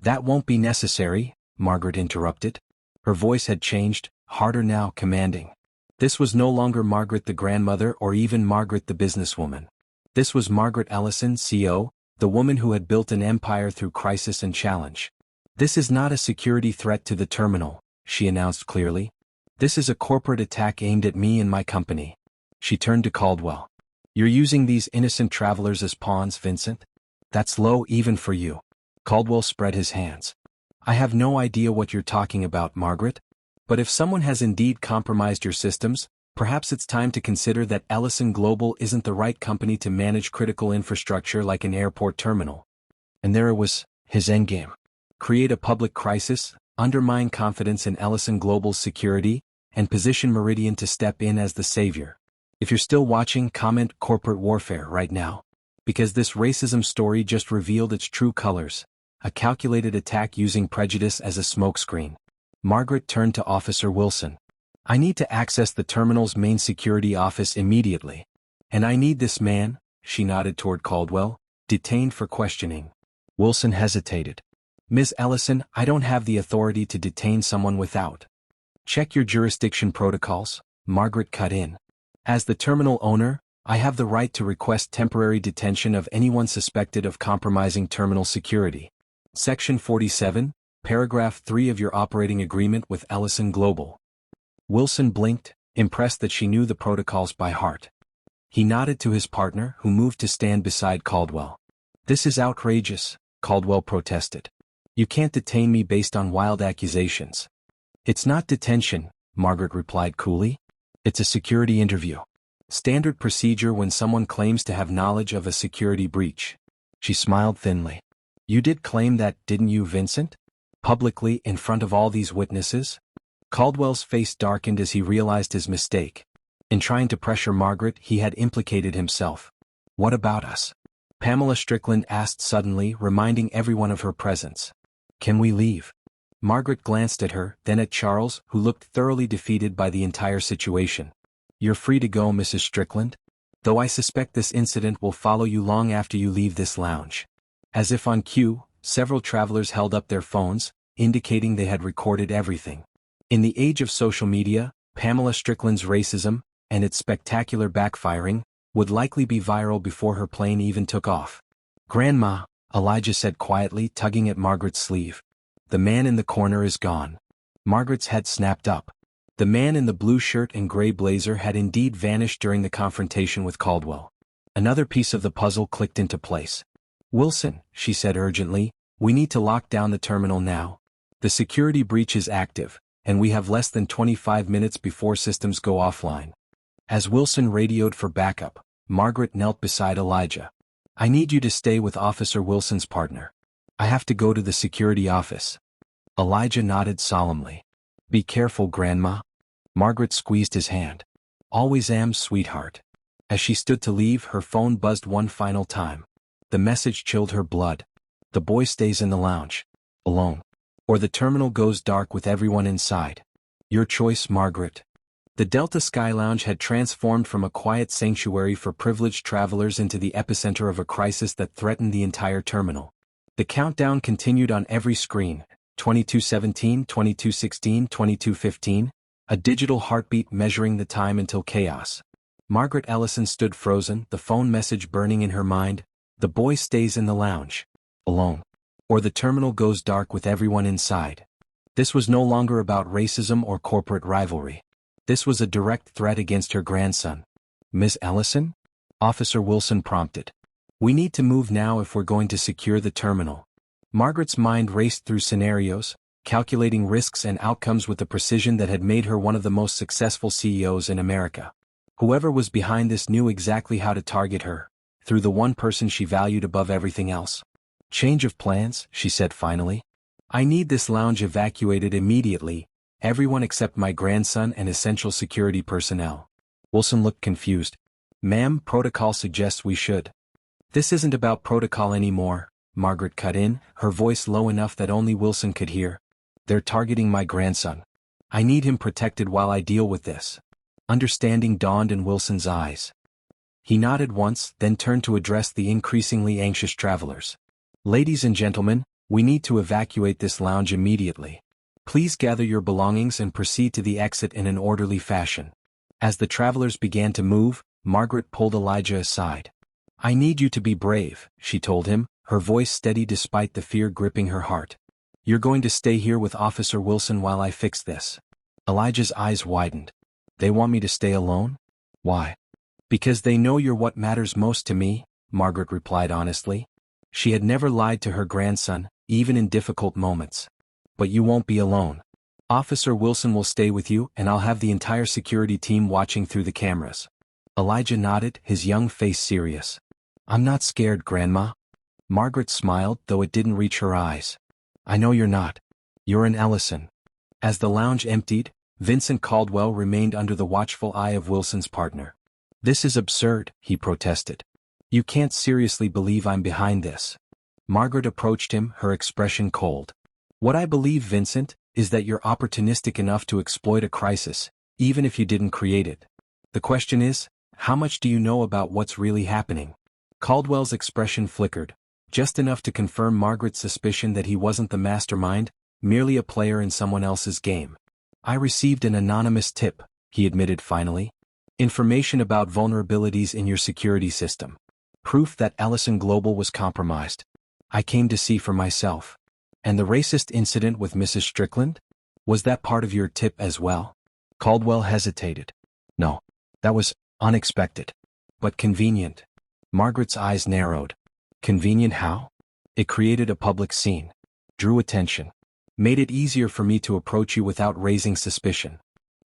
"That won't be necessary," Margaret interrupted. Her voice had changed, harder now, commanding. This was no longer Margaret the grandmother or even Margaret the businesswoman. This was Margaret Ellison, CO, the woman who had built an empire through crisis and challenge. "This is not a security threat to the terminal," she announced clearly. "This is a corporate attack aimed at me and my company." She turned to Caldwell. "You're using these innocent travelers as pawns, Vincent? That's low even for you." Caldwell spread his hands. "I have no idea what you're talking about, Margaret. But if someone has indeed compromised your systems, perhaps it's time to consider that Ellison Global isn't the right company to manage critical infrastructure like an airport terminal." And there it was, his endgame. Create a public crisis, undermine confidence in Ellison Global's security, and position Meridian to step in as the savior. If you're still watching, comment "corporate warfare" right now. Because this racism story just revealed its true colors. A calculated attack using prejudice as a smokescreen. Margaret turned to Officer Wilson. "I need to access the terminal's main security office immediately. And I need this man," she nodded toward Caldwell, "detained for questioning." Wilson hesitated. "Ms. Ellison, I don't have the authority to detain someone without." "Check your jurisdiction protocols," Margaret cut in. "As the terminal owner, I have the right to request temporary detention of anyone suspected of compromising terminal security. Section 47, Paragraph 3 of your operating agreement with Ellison Global." Wilson blinked, impressed that she knew the protocols by heart. He nodded to his partner, who moved to stand beside Caldwell. "This is outrageous," Caldwell protested. "You can't detain me based on wild accusations." "It's not detention," Margaret replied coolly. "It's a security interview. Standard procedure when someone claims to have knowledge of a security breach." She smiled thinly. "You did claim that, didn't you, Vincent? Publicly, in front of all these witnesses?" Caldwell's face darkened as he realized his mistake. In trying to pressure Margaret, he had implicated himself. "What about us?" Pamela Strickland asked suddenly, reminding everyone of her presence. "Can we leave?" Margaret glanced at her, then at Charles, who looked thoroughly defeated by the entire situation. "You're free to go, Mrs. Strickland. Though I suspect this incident will follow you long after you leave this lounge." As if on cue, several travelers held up their phones, indicating they had recorded everything. In the age of social media, Pamela Strickland's racism, and its spectacular backfiring, would likely be viral before her plane even took off. "Grandma," Elijah said quietly, tugging at Margaret's sleeve. The man in the corner is gone. Margaret's head snapped up. The man in the blue shirt and gray blazer had indeed vanished during the confrontation with Caldwell. Another piece of the puzzle clicked into place. Wilson, she said urgently, we need to lock down the terminal now. The security breach is active, and we have less than 25 minutes before systems go offline. As Wilson radioed for backup, Margaret knelt beside Elijah. I need you to stay with Officer Wilson's partner. I have to go to the security office. Elijah nodded solemnly. Be careful, Grandma. Margaret squeezed his hand. Always am, sweetheart. As she stood to leave, her phone buzzed one final time. The message chilled her blood. The boy stays in the lounge. Alone. Or the terminal goes dark with everyone inside. Your choice, Margaret. The Delta Sky Lounge had transformed from a quiet sanctuary for privileged travelers into the epicenter of a crisis that threatened the entire terminal. The countdown continued on every screen, 22:17, 22:16, 22:15, a digital heartbeat measuring the time until chaos. Margaret Ellison stood frozen, the phone message burning in her mind. The boy stays in the lounge. Alone. Or the terminal goes dark with everyone inside. This was no longer about racism or corporate rivalry. This was a direct threat against her grandson. Miss Ellison? Officer Wilson prompted. We need to move now if we're going to secure the terminal. Margaret's mind raced through scenarios, calculating risks and outcomes with the precision that had made her one of the most successful CEOs in America. Whoever was behind this knew exactly how to target her, through the one person she valued above everything else. Change of plans, she said finally. I need this lounge evacuated immediately, everyone except my grandson and essential security personnel. Wilson looked confused. Ma'am, protocol suggests we should. This isn't about protocol anymore, Margaret cut in, her voice low enough that only Wilson could hear. They're targeting my grandson. I need him protected while I deal with this. Understanding dawned in Wilson's eyes. He nodded once, then turned to address the increasingly anxious travelers. Ladies and gentlemen, we need to evacuate this lounge immediately. Please gather your belongings and proceed to the exit in an orderly fashion. As the travelers began to move, Margaret pulled Elijah aside. I need you to be brave, she told him, her voice steady despite the fear gripping her heart. You're going to stay here with Officer Wilson while I fix this. Elijah's eyes widened. They want me to stay alone? Why? Because they know you're what matters most to me, Margaret replied honestly. She had never lied to her grandson, even in difficult moments. But you won't be alone. Officer Wilson will stay with you and I'll have the entire security team watching through the cameras. Elijah nodded, his young face serious. I'm not scared, Grandma. Margaret smiled, though it didn't reach her eyes. I know you're not. You're an Ellison. As the lounge emptied, Vincent Caldwell remained under the watchful eye of Wilson's partner. This is absurd, he protested. You can't seriously believe I'm behind this. Margaret approached him, her expression cold. What I believe, Vincent, is that you're opportunistic enough to exploit a crisis, even if you didn't create it. The question is, how much do you know about what's really happening? Caldwell's expression flickered, just enough to confirm Margaret's suspicion that he wasn't the mastermind, merely a player in someone else's game. I received an anonymous tip, he admitted finally. Information about vulnerabilities in your security system. Proof that Ellison Global was compromised. I came to see for myself. And the racist incident with Mrs. Strickland? Was that part of your tip as well? Caldwell hesitated. No. That was unexpected. But convenient. Margaret's eyes narrowed. Convenient how? It created a public scene. Drew attention. Made it easier for me to approach you without raising suspicion.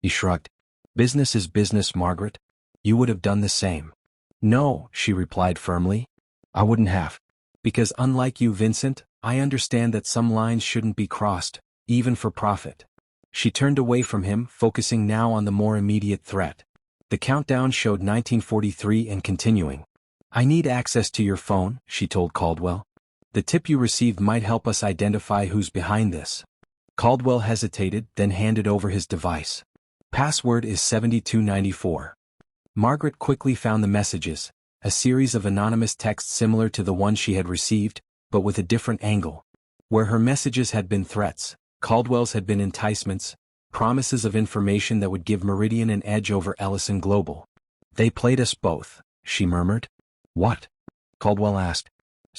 He shrugged. Business is business, Margaret. You would have done the same. No, she replied firmly. I wouldn't have. Because unlike you, Vincent, I understand that some lines shouldn't be crossed, even for profit. She turned away from him, focusing now on the more immediate threat. The countdown showed 1943 and continuing. I need access to your phone, she told Caldwell. The tip you received might help us identify who's behind this. Caldwell hesitated, then handed over his device. Password is 7294. Margaret quickly found the messages, a series of anonymous texts similar to the one she had received, but with a different angle. Where her messages had been threats, Caldwell's had been enticements, promises of information that would give Meridian an edge over Ellison Global. They played us both, she murmured. What? Caldwell asked.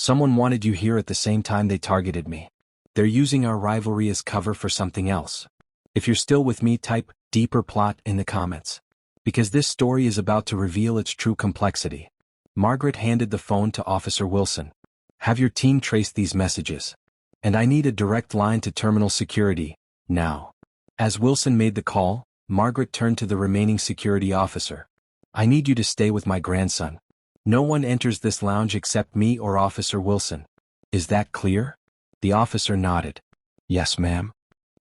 Someone wanted you here at the same time they targeted me. They're using our rivalry as cover for something else. If you're still with me, type deeper plot in the comments. Because this story is about to reveal its true complexity. Margaret handed the phone to Officer Wilson. Have your team trace these messages. And I need a direct line to terminal security, now. As Wilson made the call, Margaret turned to the remaining security officer. I need you to stay with my grandson. No one enters this lounge except me or Officer Wilson. Is that clear? The officer nodded. Yes, ma'am.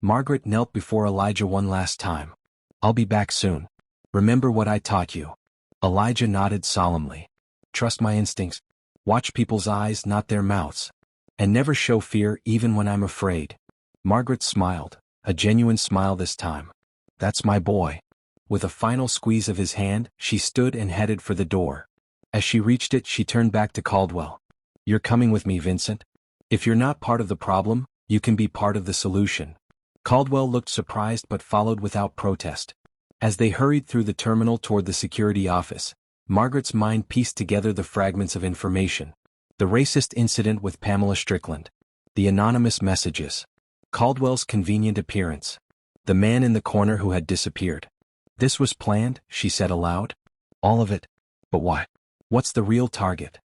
Margaret knelt before Elijah one last time. I'll be back soon. Remember what I taught you. Elijah nodded solemnly. Trust my instincts. Watch people's eyes, not their mouths. And never show fear even when I'm afraid. Margaret smiled, a genuine smile this time. That's my boy. With a final squeeze of his hand, she stood and headed for the door. As she reached it, she turned back to Caldwell. You're coming with me, Vincent. If you're not part of the problem, you can be part of the solution. Caldwell looked surprised but followed without protest. As they hurried through the terminal toward the security office, Margaret's mind pieced together the fragments of information. The racist incident with Pamela Strickland. The anonymous messages. Caldwell's convenient appearance. The man in the corner who had disappeared. This was planned, she said aloud. All of it. But why? What's the real target?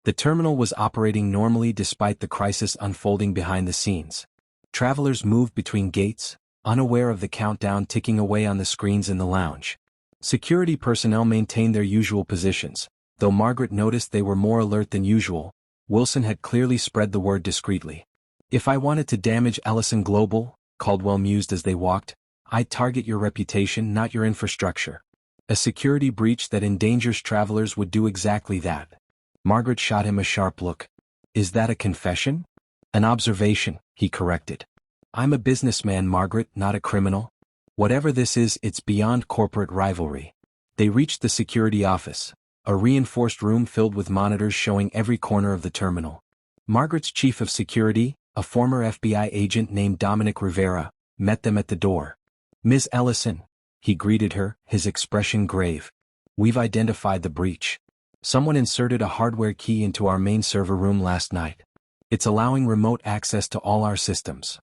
The terminal was operating normally despite the crisis unfolding behind the scenes. Travelers moved between gates, unaware of the countdown ticking away on the screens in the lounge. Security personnel maintained their usual positions, though Margaret noticed they were more alert than usual. Wilson had clearly spread the word discreetly. If I wanted to damage Ellison Global, Caldwell mused as they walked, I'd target your reputation, not your infrastructure. A security breach that endangers travelers would do exactly that. Margaret shot him a sharp look. Is that a confession? An observation, he corrected. I'm a businessman, Margaret, not a criminal. Whatever this is, it's beyond corporate rivalry. They reached the security office, a reinforced room filled with monitors showing every corner of the terminal. Margaret's chief of security, a former FBI agent named Dominic Rivera, met them at the door. Ms. Ellison, he greeted her, his expression grave. We've identified the breach. Someone inserted a hardware key into our main server room last night. It's allowing remote access to all our systems.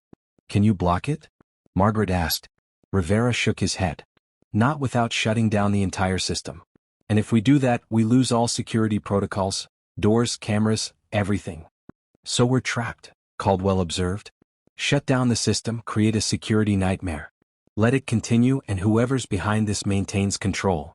Can you block it? Margaret asked. Rivera shook his head. Not without shutting down the entire system. And if we do that, we lose all security protocols, doors, cameras, everything. So we're trapped, Caldwell observed. Shut down the system, create a security nightmare. Let it continue, and whoever's behind this maintains control.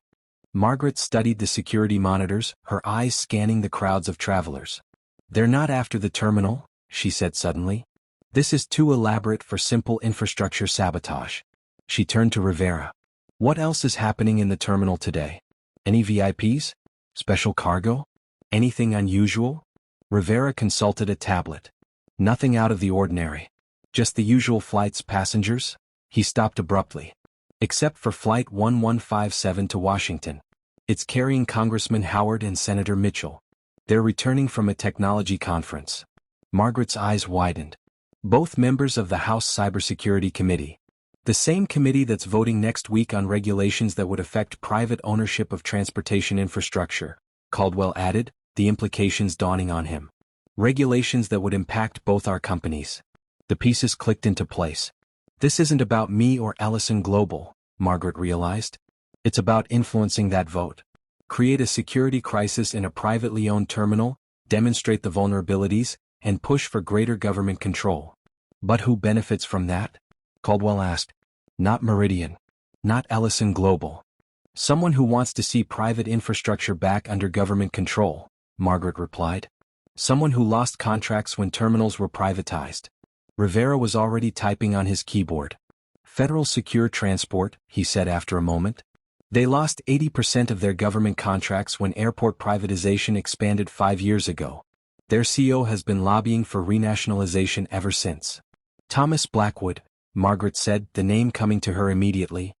Margaret studied the security monitors, her eyes scanning the crowds of travelers. They're not after the terminal, she said suddenly. This is too elaborate for simple infrastructure sabotage. She turned to Rivera. What else is happening in the terminal today? Any VIPs? Special cargo? Anything unusual? Rivera consulted a tablet. Nothing out of the ordinary. Just the usual flights, passengers? He stopped abruptly. Except for Flight 1157 to Washington. It's carrying Congressman Howard and Senator Mitchell. They're returning from a technology conference. Margaret's eyes widened. Both members of the House Cybersecurity Committee. The same committee that's voting next week on regulations that would affect private ownership of transportation infrastructure, Caldwell added, the implications dawning on him. Regulations that would impact both our companies. The pieces clicked into place. This isn't about me or Ellison Global, Margaret realized. It's about influencing that vote. Create a security crisis in a privately owned terminal, demonstrate the vulnerabilities, and push for greater government control. But who benefits from that? Caldwell asked. Not Meridian. Not Ellison Global. Someone who wants to see private infrastructure back under government control, Margaret replied. Someone who lost contracts when terminals were privatized. Rivera was already typing on his keyboard. Federal Secure Transport, he said after a moment. They lost 80% of their government contracts when airport privatization expanded 5 years ago. Their CEO has been lobbying for renationalization ever since. Thomas Blackwood, Margaret said, the name coming to her immediately.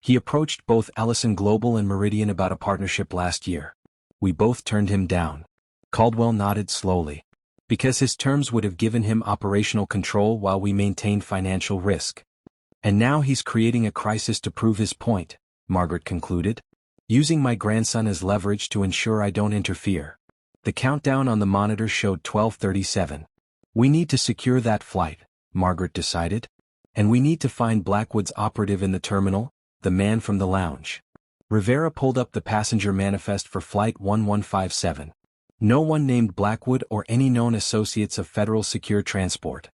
He approached both Ellison Global and Meridian about a partnership last year. We both turned him down. Caldwell nodded slowly. Because his terms would have given him operational control while we maintained financial risk. And now he's creating a crisis to prove his point, Margaret concluded. Using my grandson as leverage to ensure I don't interfere. The countdown on the monitor showed 12:37. We need to secure that flight, Margaret decided. And we need to find Blackwood's operative in the terminal, the man from the lounge. Rivera pulled up the passenger manifest for Flight 1157. No one named Blackwood or any known associates of Federal Secure Transport.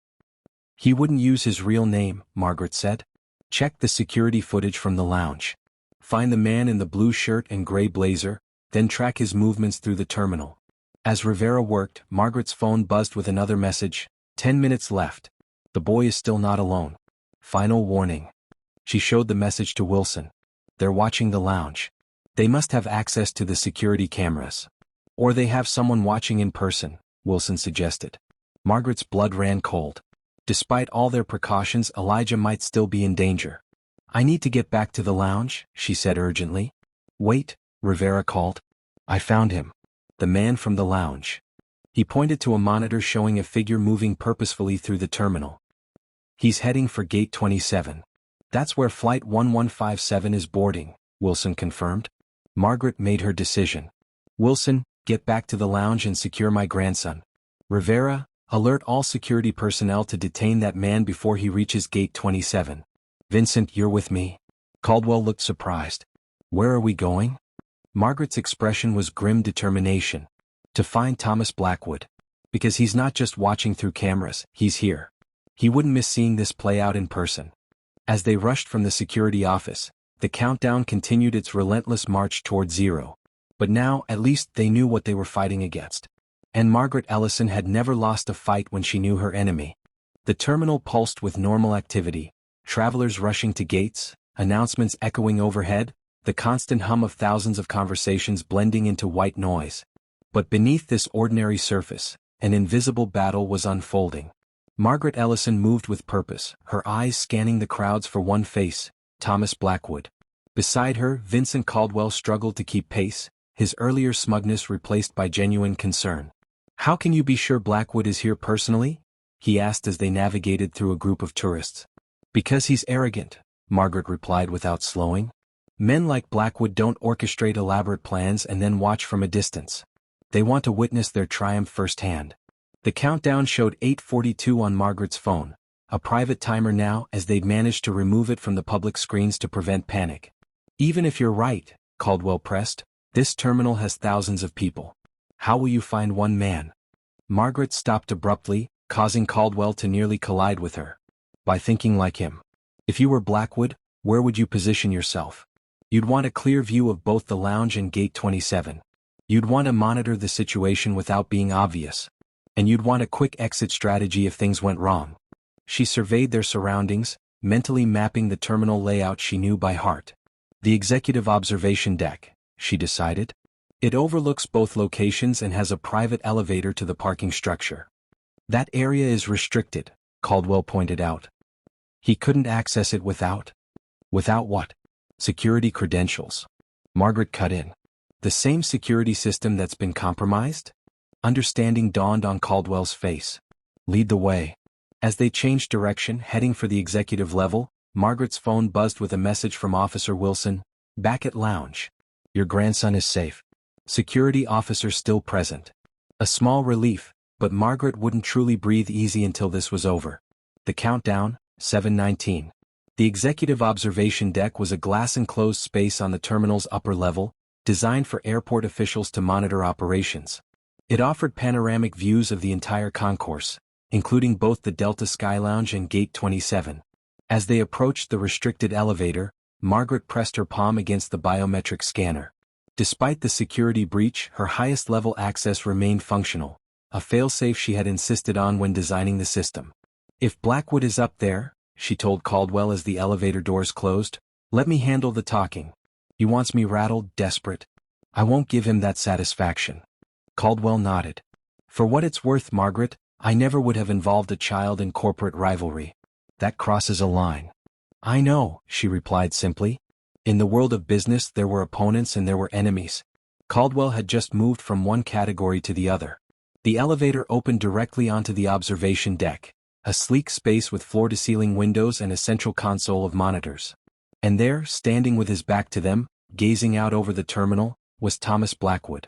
He wouldn't use his real name, Margaret said. Check the security footage from the lounge. Find the man in the blue shirt and gray blazer, then track his movements through the terminal. As Rivera worked, Margaret's phone buzzed with another message. 10 minutes left. The boy is still not alone. Final warning. She showed the message to Wilson. They're watching the lounge. They must have access to the security cameras. Or they have someone watching in person, Wilson suggested. Margaret's blood ran cold. Despite all their precautions, Elijah might still be in danger. I need to get back to the lounge, she said urgently. Wait, Rivera called. I found him. The man from the lounge. He pointed to a monitor showing a figure moving purposefully through the terminal. He's heading for Gate 27. That's where Flight 1157 is boarding, Wilson confirmed. Margaret made her decision. Wilson, get back to the lounge and secure my grandson. Rivera, alert all security personnel to detain that man before he reaches Gate 27. Vincent, you're with me. Caldwell looked surprised. Where are we going? Margaret's expression was grim determination. To find Thomas Blackwood. Because he's not just watching through cameras, he's here. He wouldn't miss seeing this play out in person. As they rushed from the security office, the countdown continued its relentless march toward zero. But now, at least, they knew what they were fighting against. And Margaret Ellison had never lost a fight when she knew her enemy. The terminal pulsed with normal activity, travelers rushing to gates, announcements echoing overhead, the constant hum of thousands of conversations blending into white noise. But beneath this ordinary surface, an invisible battle was unfolding. Margaret Ellison moved with purpose, her eyes scanning the crowds for one face, Thomas Blackwood. Beside her, Vincent Caldwell struggled to keep pace, his earlier smugness replaced by genuine concern. How can you be sure Blackwood is here personally? He asked as they navigated through a group of tourists. Because he's arrogant, Margaret replied without slowing. Men like Blackwood don't orchestrate elaborate plans and then watch from a distance. They want to witness their triumph firsthand. The countdown showed 8:42 on Margaret's phone, a private timer now as they'd managed to remove it from the public screens to prevent panic. Even if you're right, Caldwell pressed, this terminal has thousands of people. How will you find one man? Margaret stopped abruptly, causing Caldwell to nearly collide with her. By thinking like him. If you were Blackwood, where would you position yourself? You'd want a clear view of both the lounge and Gate 27. You'd want to monitor the situation without being obvious. And you'd want a quick exit strategy if things went wrong. She surveyed their surroundings, mentally mapping the terminal layout she knew by heart. The executive observation deck, she decided. It overlooks both locations and has a private elevator to the parking structure. That area is restricted, Caldwell pointed out. He couldn't access it without. Without what? Security credentials. Margaret cut in. The same security system that's been compromised? Understanding dawned on Caldwell's face. Lead the way. As they changed direction, heading for the executive level, Margaret's phone buzzed with a message from Officer Wilson. Back at lounge. Your grandson is safe. Security officer still present. A small relief, but Margaret wouldn't truly breathe easy until this was over. The countdown, 7:19. The executive observation deck was a glass-enclosed space on the terminal's upper level, designed for airport officials to monitor operations. It offered panoramic views of the entire concourse, including both the Delta Sky Lounge and Gate 27. As they approached the restricted elevator, Margaret pressed her palm against the biometric scanner. Despite the security breach, her highest-level access remained functional, a failsafe she had insisted on when designing the system. If Blackwood is up there, she told Caldwell as the elevator doors closed, let me handle the talking. He wants me rattled, desperate. I won't give him that satisfaction. Caldwell nodded. For what it's worth, Margaret, I never would have involved a child in corporate rivalry. That crosses a line. I know, she replied simply. In the world of business there were opponents and there were enemies. Caldwell had just moved from one category to the other. The elevator opened directly onto the observation deck, a sleek space with floor-to-ceiling windows and a central console of monitors. And there, standing with his back to them, gazing out over the terminal, was Thomas Blackwood.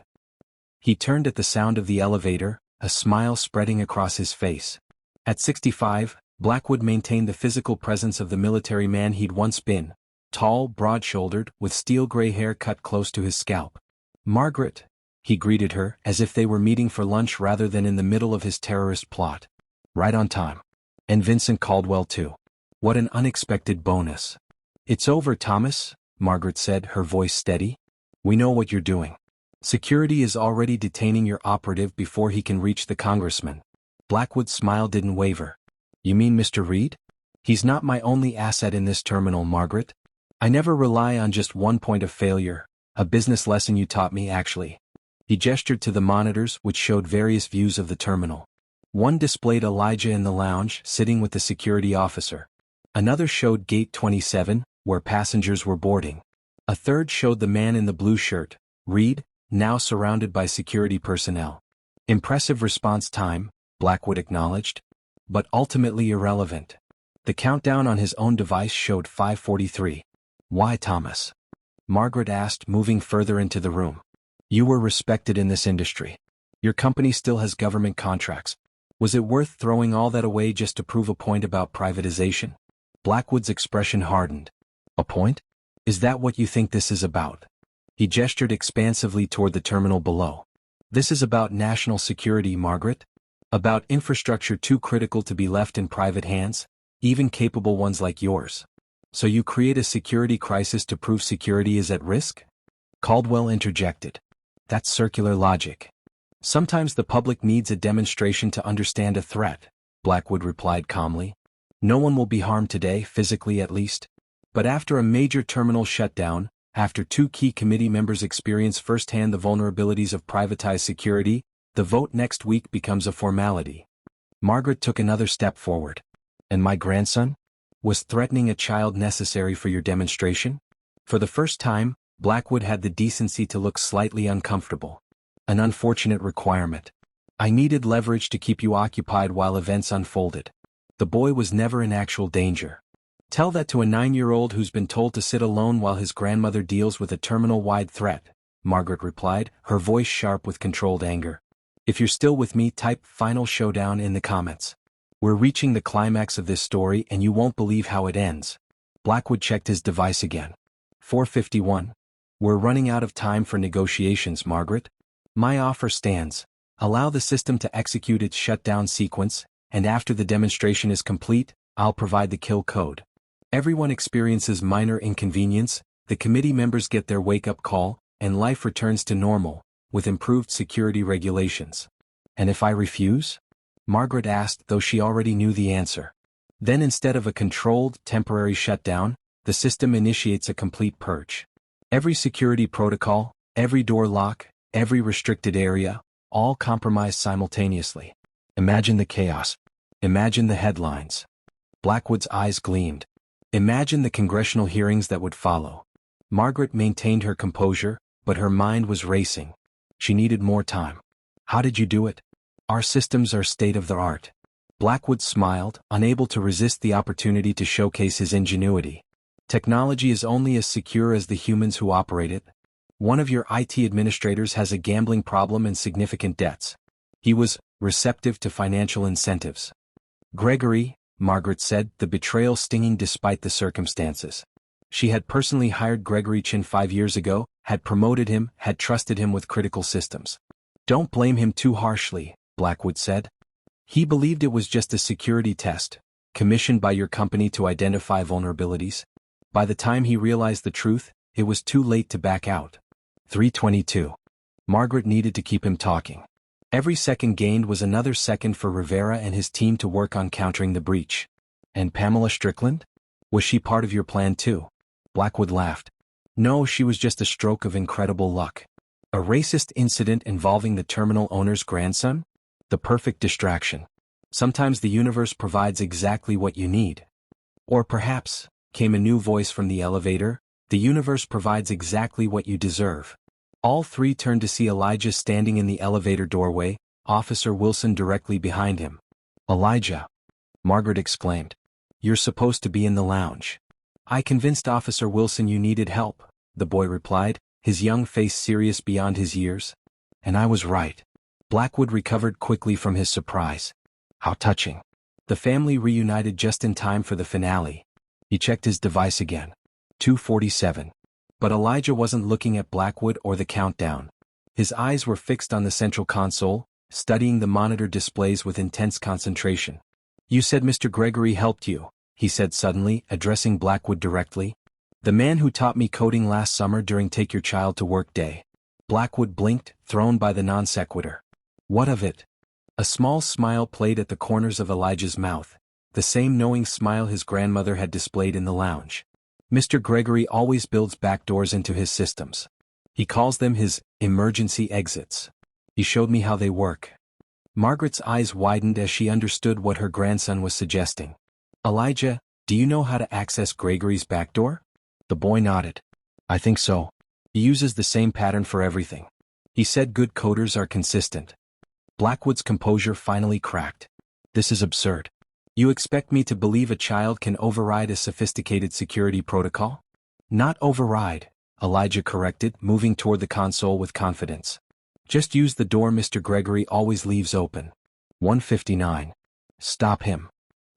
He turned at the sound of the elevator, a smile spreading across his face. At 65, Blackwood maintained the physical presence of the military man he'd once been, tall, broad-shouldered, with steel-gray hair cut close to his scalp. "Margaret," he greeted her, as if they were meeting for lunch rather than in the middle of his terrorist plot. "Right on time. And Vincent Caldwell too. What an unexpected bonus." "It's over, Thomas," Margaret said, her voice steady. "We know what you're doing. Security is already detaining your operative before he can reach the congressman." Blackwood's smile didn't waver. "You mean Mr. Reed? He's not my only asset in this terminal, Margaret. I never rely on just one point of failure, a business lesson you taught me actually." He gestured to the monitors which showed various views of the terminal. One displayed Elijah in the lounge, sitting with the security officer. Another showed Gate 27, where passengers were boarding. A third showed the man in the blue shirt, Reed, now surrounded by security personnel. "Impressive response time," Blackwood acknowledged, "but ultimately irrelevant." The countdown on his own device showed 5:43. "Why, Thomas?" Margaret asked, moving further into the room. "You were respected in this industry. Your company still has government contracts. Was it worth throwing all that away just to prove a point about privatization?" Blackwood's expression hardened. "A point? Is that what you think this is about?" He gestured expansively toward the terminal below. "This is about national security, Margaret. About infrastructure too critical to be left in private hands, even capable ones like yours. So you create a security crisis to prove security is at risk?" Caldwell interjected. "That's circular logic. Sometimes the public needs a demonstration to understand a threat," Blackwood replied calmly. "No one will be harmed today, physically at least. But after a major terminal shutdown, after two key committee members experience firsthand the vulnerabilities of privatized security, the vote next week becomes a formality." Margaret took another step forward. "And my grandson? Was threatening a child necessary for your demonstration?" For the first time, Blackwood had the decency to look slightly uncomfortable. "An unfortunate requirement. I needed leverage to keep you occupied while events unfolded. The boy was never in actual danger." "Tell that to a 9-year-old who's been told to sit alone while his grandmother deals with a terminal-wide threat," Margaret replied, her voice sharp with controlled anger. "If you're still with me, type "Final Showdown" in the comments. We're reaching the climax of this story and you won't believe how it ends." Blackwood checked his device again. 4:51. "We're running out of time for negotiations, Margaret. My offer stands. Allow the system to execute its shutdown sequence, and after the demonstration is complete, I'll provide the kill code. Everyone experiences minor inconvenience, the committee members get their wake-up call, and life returns to normal, with improved security regulations." "And if I refuse?" Margaret asked, though she already knew the answer. "Then instead of a controlled, temporary shutdown, the system initiates a complete purge. Every security protocol, every door lock, every restricted area, all compromised simultaneously. Imagine the chaos. Imagine the headlines." Blackwood's eyes gleamed. "Imagine the congressional hearings that would follow." Margaret maintained her composure, but her mind was racing. She needed more time. "How did you do it?" "Our systems are state-of-the-art." Blackwood smiled, unable to resist the opportunity to showcase his ingenuity. "Technology is only as secure as the humans who operate it. One of your IT administrators has a gambling problem and significant debts. He was receptive to financial incentives." "Gregory," Margaret said, the betrayal stinging despite the circumstances. She had personally hired Gregory Chin 5 years ago, had promoted him, had trusted him with critical systems. "Don't blame him too harshly," Blackwood said. "He believed it was just a security test, commissioned by your company to identify vulnerabilities. By the time he realized the truth, it was too late to back out." 3:22. Margaret needed to keep him talking. Every second gained was another second for Rivera and his team to work on countering the breach. "And Pamela Strickland? Was she part of your plan too?" Blackwood laughed. "No, she was just a stroke of incredible luck. A racist incident involving the terminal owner's grandson? The perfect distraction. Sometimes the universe provides exactly what you need." "Or perhaps," came a new voice from the elevator, "the universe provides exactly what you deserve." All three turned to see Elijah standing in the elevator doorway, Officer Wilson directly behind him. "Elijah!" Margaret exclaimed. "You're supposed to be in the lounge." "I convinced Officer Wilson you needed help," the boy replied, his young face serious beyond his years. And I was right. Blackwood recovered quickly from his surprise. How touching. The family reunited just in time for the finale. He checked his device again. 2:47. But Elijah wasn't looking at Blackwood or the countdown. His eyes were fixed on the central console, studying the monitor displays with intense concentration. You said Mr. Gregory helped you, he said suddenly, addressing Blackwood directly. The man who taught me coding last summer during Take Your Child to Work Day. Blackwood blinked, thrown by the non sequitur. What of it? A small smile played at the corners of Elijah's mouth, the same knowing smile his grandmother had displayed in the lounge. Mr. Gregory always builds backdoors into his systems. He calls them his emergency exits. He showed me how they work. Margaret's eyes widened as she understood what her grandson was suggesting. Elijah, do you know how to access Gregory's backdoor? The boy nodded. I think so. He uses the same pattern for everything. He said good coders are consistent. Blackwood's composure finally cracked. This is absurd. You expect me to believe a child can override a sophisticated security protocol? Not override, Elijah corrected, moving toward the console with confidence. Just use the door Mr. Gregory always leaves open. 159. Stop him.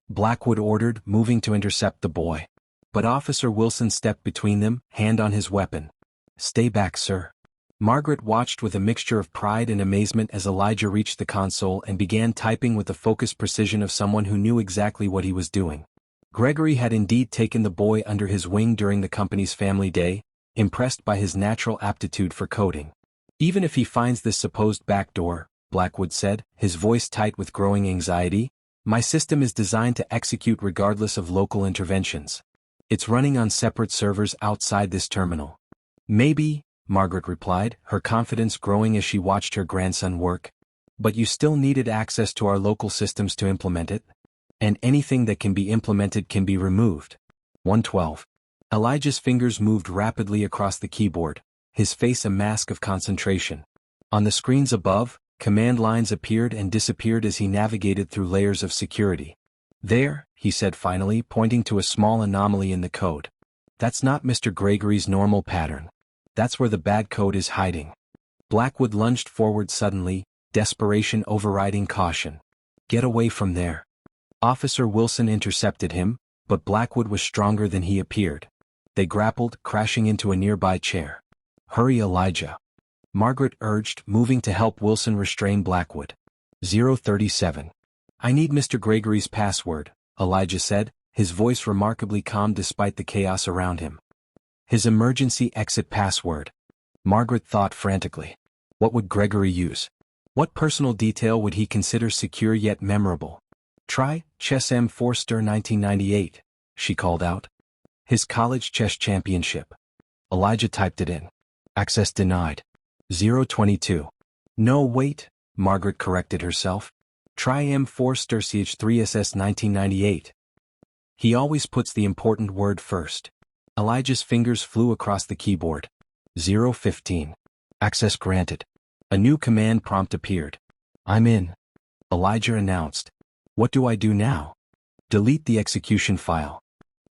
Blackwood ordered, moving to intercept the boy. But Officer Wilson stepped between them, hand on his weapon. Stay back, sir. Margaret watched with a mixture of pride and amazement as Elijah reached the console and began typing with the focused precision of someone who knew exactly what he was doing. Gregory had indeed taken the boy under his wing during the company's family day, impressed by his natural aptitude for coding. Even if he finds this supposed backdoor, Blackwood said, his voice tight with growing anxiety, my system is designed to execute regardless of local interventions. It's running on separate servers outside this terminal. Maybe, Margaret replied, her confidence growing as she watched her grandson work. But you still needed access to our local systems to implement it. And anything that can be implemented can be removed. 112. Elijah's fingers moved rapidly across the keyboard, his face a mask of concentration. On the screens above, command lines appeared and disappeared as he navigated through layers of security. There, he said finally, pointing to a small anomaly in the code. That's not Mr. Gregory's normal pattern. That's where the bad code is hiding. Blackwood lunged forward suddenly, desperation overriding caution. Get away from there. Officer Wilson intercepted him, but Blackwood was stronger than he appeared. They grappled, crashing into a nearby chair. Hurry, Elijah. Margaret urged, moving to help Wilson restrain Blackwood. 037. I need Mr. Gregory's password, Elijah said, his voice remarkably calm despite the chaos around him. His emergency exit password. Margaret thought frantically. What would Gregory use? What personal detail would he consider secure yet memorable? Try Chess M. Forster 1998, she called out. His college chess championship. Elijah typed it in. Access denied. 022. No, wait, Margaret corrected herself. Try M. Forster CH3SS 1998. He always puts the important word first. Elijah's fingers flew across the keyboard. 015. Access granted. A new command prompt appeared. I'm in. Elijah announced. What do I do now? Delete the execution file.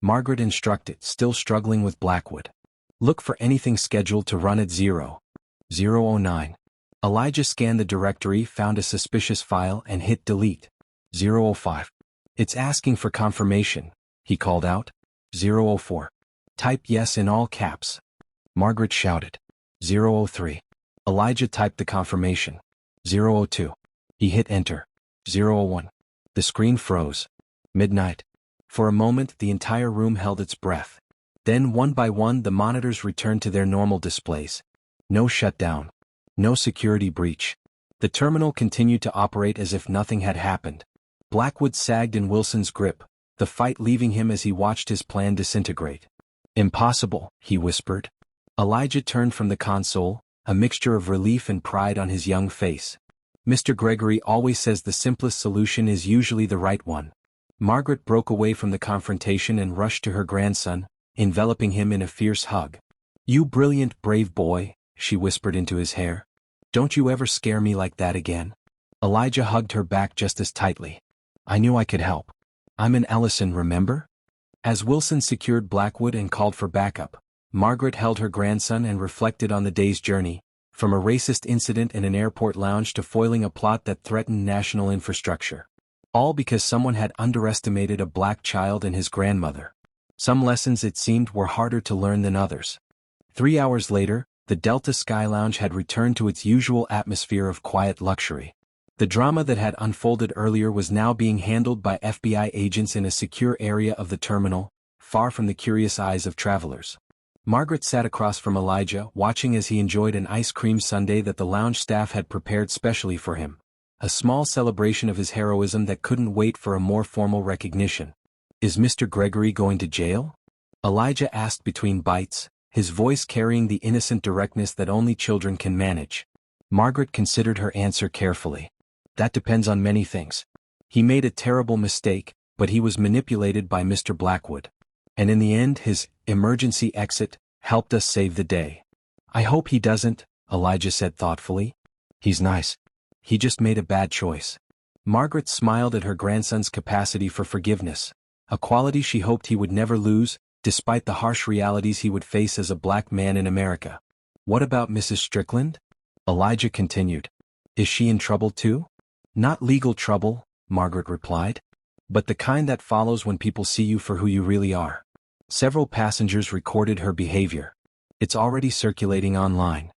Margaret instructed, still struggling with Blackwood. Look for anything scheduled to run at 009. Elijah scanned the directory, found a suspicious file, and hit delete. 005. It's asking for confirmation, he called out. 004. Type yes in all caps. Margaret shouted. 003. Elijah typed the confirmation. 002. He hit enter. 001. The screen froze. Midnight. For a moment, the entire room held its breath. Then, one by one, the monitors returned to their normal displays. No shutdown. No security breach. The terminal continued to operate as if nothing had happened. Blackwood sagged in Wilson's grip, the fight leaving him as he watched his plan disintegrate. Impossible, he whispered. Elijah turned from the console, a mixture of relief and pride on his young face. Mr. Gregory always says the simplest solution is usually the right one. Margaret broke away from the confrontation and rushed to her grandson, enveloping him in a fierce hug. You brilliant, brave boy, she whispered into his hair. Don't you ever scare me like that again. Elijah hugged her back just as tightly. I knew I could help. I'm an Ellison, remember? As Wilson secured Blackwood and called for backup, Margaret held her grandson and reflected on the day's journey, From a racist incident in an airport lounge to foiling a plot that threatened national infrastructure. All because someone had underestimated a black child and his grandmother. Some lessons, it seemed, were harder to learn than others. 3 hours later, the Delta Sky Lounge had returned to its usual atmosphere of quiet luxury. The drama that had unfolded earlier was now being handled by FBI agents in a secure area of the terminal, far from the curious eyes of travelers. Margaret sat across from Elijah, watching as he enjoyed an ice cream sundae that the lounge staff had prepared specially for him. A small celebration of his heroism that couldn't wait for a more formal recognition. "Is Mr. Gregory going to jail?" Elijah asked between bites, his voice carrying the innocent directness that only children can manage. Margaret considered her answer carefully. "That depends on many things. He made a terrible mistake, but he was manipulated by Mr. Blackwood. And in the end, his emergency exit helped us save the day." "I hope he doesn't," Elijah said thoughtfully. "He's nice. He just made a bad choice." Margaret smiled at her grandson's capacity for forgiveness, a quality she hoped he would never lose, despite the harsh realities he would face as a black man in America. "What about Mrs. Strickland?" Elijah continued. "Is she in trouble too?" "Not legal trouble," Margaret replied. "But the kind that follows when people see you for who you really are." Several passengers recorded her behavior. It's already circulating online.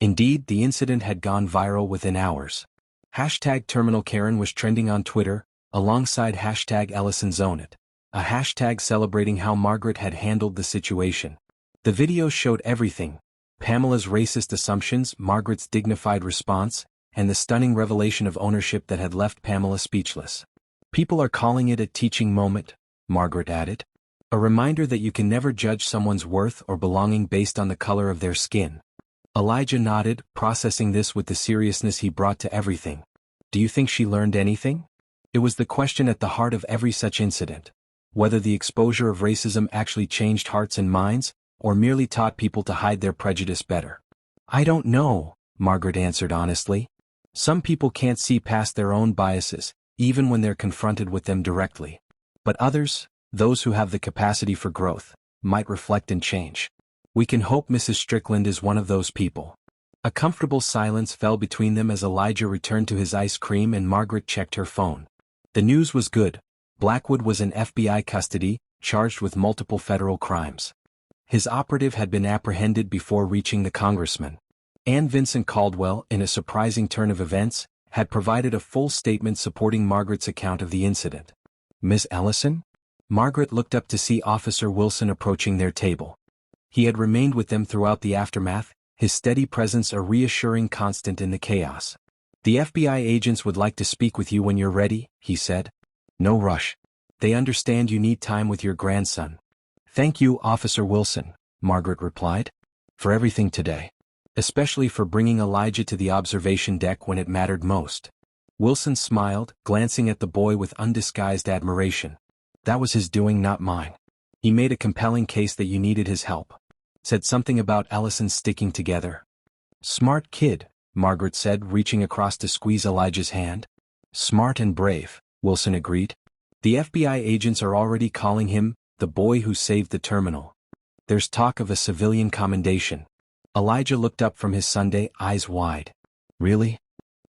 Indeed, the incident had gone viral within hours. #TerminalKaren was trending on Twitter, alongside #EllisonZoneIt, a hashtag celebrating how Margaret had handled the situation. The video showed everything: Pamela's racist assumptions, Margaret's dignified response, and the stunning revelation of ownership that had left Pamela speechless. "People are calling it a teaching moment," Margaret added. "A reminder that you can never judge someone's worth or belonging based on the color of their skin." Elijah nodded, processing this with the seriousness he brought to everything. "Do you think she learned anything?" It was the question at the heart of every such incident. Whether the exposure of racism actually changed hearts and minds, or merely taught people to hide their prejudice better. "I don't know," Margaret answered honestly. "Some people can't see past their own biases, even when they're confronted with them directly. But others, those who have the capacity for growth, might reflect and change. We can hope Mrs. Strickland is one of those people." A comfortable silence fell between them as Elijah returned to his ice cream and Margaret checked her phone. The news was good. Blackwood was in FBI custody, charged with multiple federal crimes. His operative had been apprehended before reaching the congressman. Ann Vincent Caldwell, in a surprising turn of events, had provided a full statement supporting Margaret's account of the incident. "Miss Ellison?" Margaret looked up to see Officer Wilson approaching their table. He had remained with them throughout the aftermath, his steady presence a reassuring constant in the chaos. "The FBI agents would like to speak with you when you're ready," he said. "No rush. They understand you need time with your grandson." "Thank you, Officer Wilson," Margaret replied, "for everything today. Especially for bringing Elijah to the observation deck when it mattered most." Wilson smiled, glancing at the boy with undisguised admiration. "That was his doing, not mine. He made a compelling case that you needed his help. Said something about Ellison sticking together." "Smart kid," Margaret said, reaching across to squeeze Elijah's hand. "Smart and brave," Wilson agreed. "The FBI agents are already calling him the boy who saved the terminal. There's talk of a civilian commendation." Elijah looked up from his sundae, eyes wide. "Really?"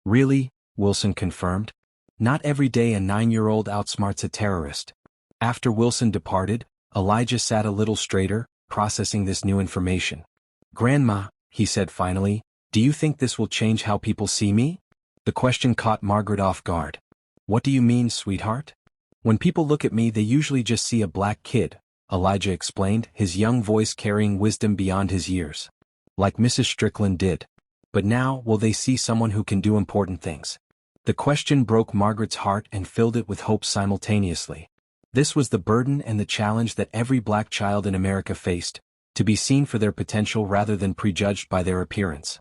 "Really," Wilson confirmed. "Not every day a 9-year-old outsmarts a terrorist." After Wilson departed, Elijah sat a little straighter, processing this new information. "Grandma," he said finally, "do you think this will change how people see me?" The question caught Margaret off guard. "What do you mean, sweetheart?" "When people look at me they usually just see a black kid," Elijah explained, his young voice carrying wisdom beyond his years. "Like Mrs. Strickland did. But now, will they see someone who can do important things?" The question broke Margaret's heart and filled it with hope simultaneously. This was the burden and the challenge that every black child in America faced, to be seen for their potential rather than prejudged by their appearance.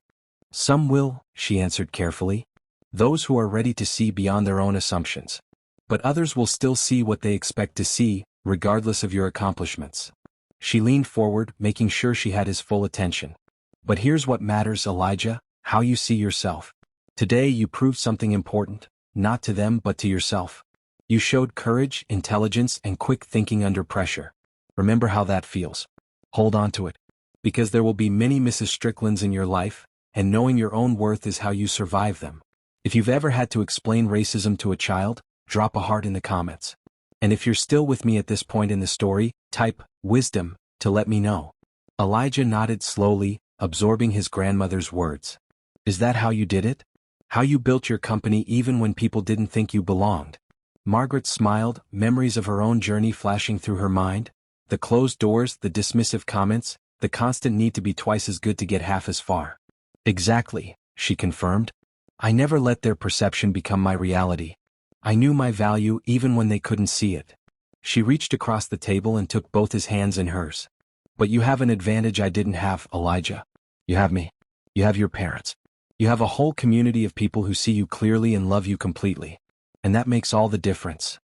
"Some will," she answered carefully. "Those who are ready to see beyond their own assumptions. But others will still see what they expect to see, regardless of your accomplishments." She leaned forward, making sure she had his full attention. "But here's what matters, Elijah, how you see yourself. Today you proved something important, not to them but to yourself. You showed courage, intelligence, and quick thinking under pressure. Remember how that feels. Hold on to it. Because there will be many Mrs. Stricklands in your life, and knowing your own worth is how you survive them. If you've ever had to explain racism to a child, drop a heart in the comments. And if you're still with me at this point in the story, type wisdom to let me know. Elijah nodded slowly, absorbing his grandmother's words. Is that how you did it? How you built your company even when people didn't think you belonged? Margaret smiled, memories of her own journey flashing through her mind. The closed doors, the dismissive comments, the constant need to be twice as good to get half as far. Exactly, she confirmed. I never let their perception become my reality. I knew my value even when they couldn't see it. She reached across the table and took both his hands in hers. But you have an advantage I didn't have, Elijah. You have me. You have your parents. You have a whole community of people who see you clearly and love you completely. And that makes all the difference.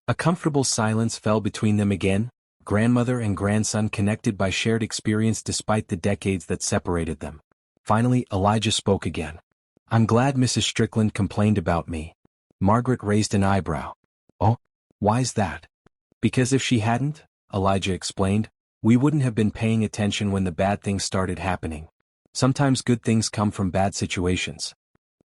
A comfortable silence fell between them again, grandmother and grandson connected by shared experience despite the decades that separated them. Finally, Elijah spoke again. I'm glad Mrs. Strickland complained about me. Margaret raised an eyebrow. Oh, why's that? Because if she hadn't, Elijah explained, we wouldn't have been paying attention when the bad things started happening. Sometimes good things come from bad situations.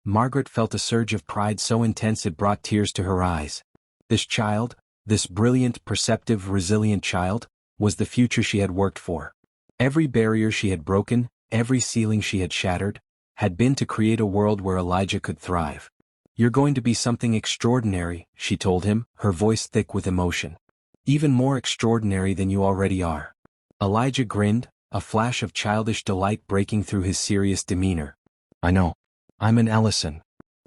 Margaret felt a surge of pride so intense it brought tears to her eyes. This child, this brilliant, perceptive, resilient child, was the future she had worked for. Every barrier she had broken, every ceiling she had shattered, had been to create a world where Elijah could thrive. You're going to be something extraordinary, she told him, her voice thick with emotion. Even more extraordinary than you already are. Elijah grinned, a flash of childish delight breaking through his serious demeanor. I know. I'm an Ellison.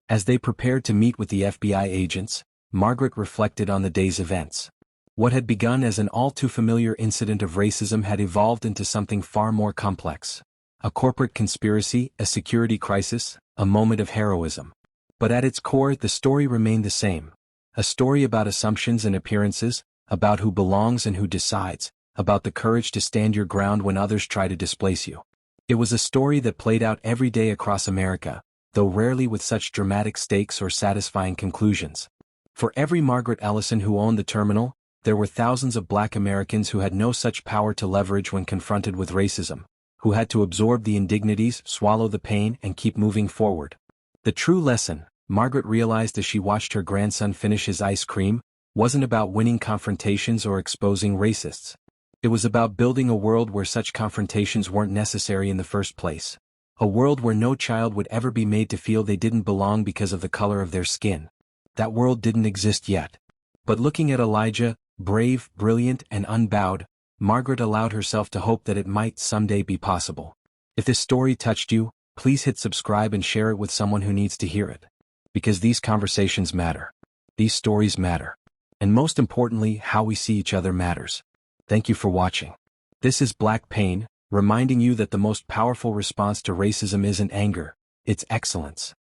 As they prepared to meet with the FBI agents, Margaret reflected on the day's events. What had begun as an all-too-familiar incident of racism had evolved into something far more complex. A corporate conspiracy, a security crisis, a moment of heroism. But at its core, the story remained the same. A story about assumptions and appearances, about who belongs and who decides, about the courage to stand your ground when others try to displace you. It was a story that played out every day across America, though rarely with such dramatic stakes or satisfying conclusions. For every Margaret Ellison who owned the terminal, there were thousands of Black Americans who had no such power to leverage when confronted with racism, who had to absorb the indignities, swallow the pain, and keep moving forward. The true lesson, Margaret realized as she watched her grandson finish his ice cream, wasn't about winning confrontations or exposing racists. It was about building a world where such confrontations weren't necessary in the first place. A world where no child would ever be made to feel they didn't belong because of the color of their skin. That world didn't exist yet. But looking at Elijah, brave, brilliant, and unbowed, Margaret allowed herself to hope that it might someday be possible. If this story touched you, please hit subscribe and share it with someone who needs to hear it. Because these conversations matter. These stories matter. And most importantly, how we see each other matters. Thank you for watching. This is Black Pain, reminding you that the most powerful response to racism isn't anger, it's excellence.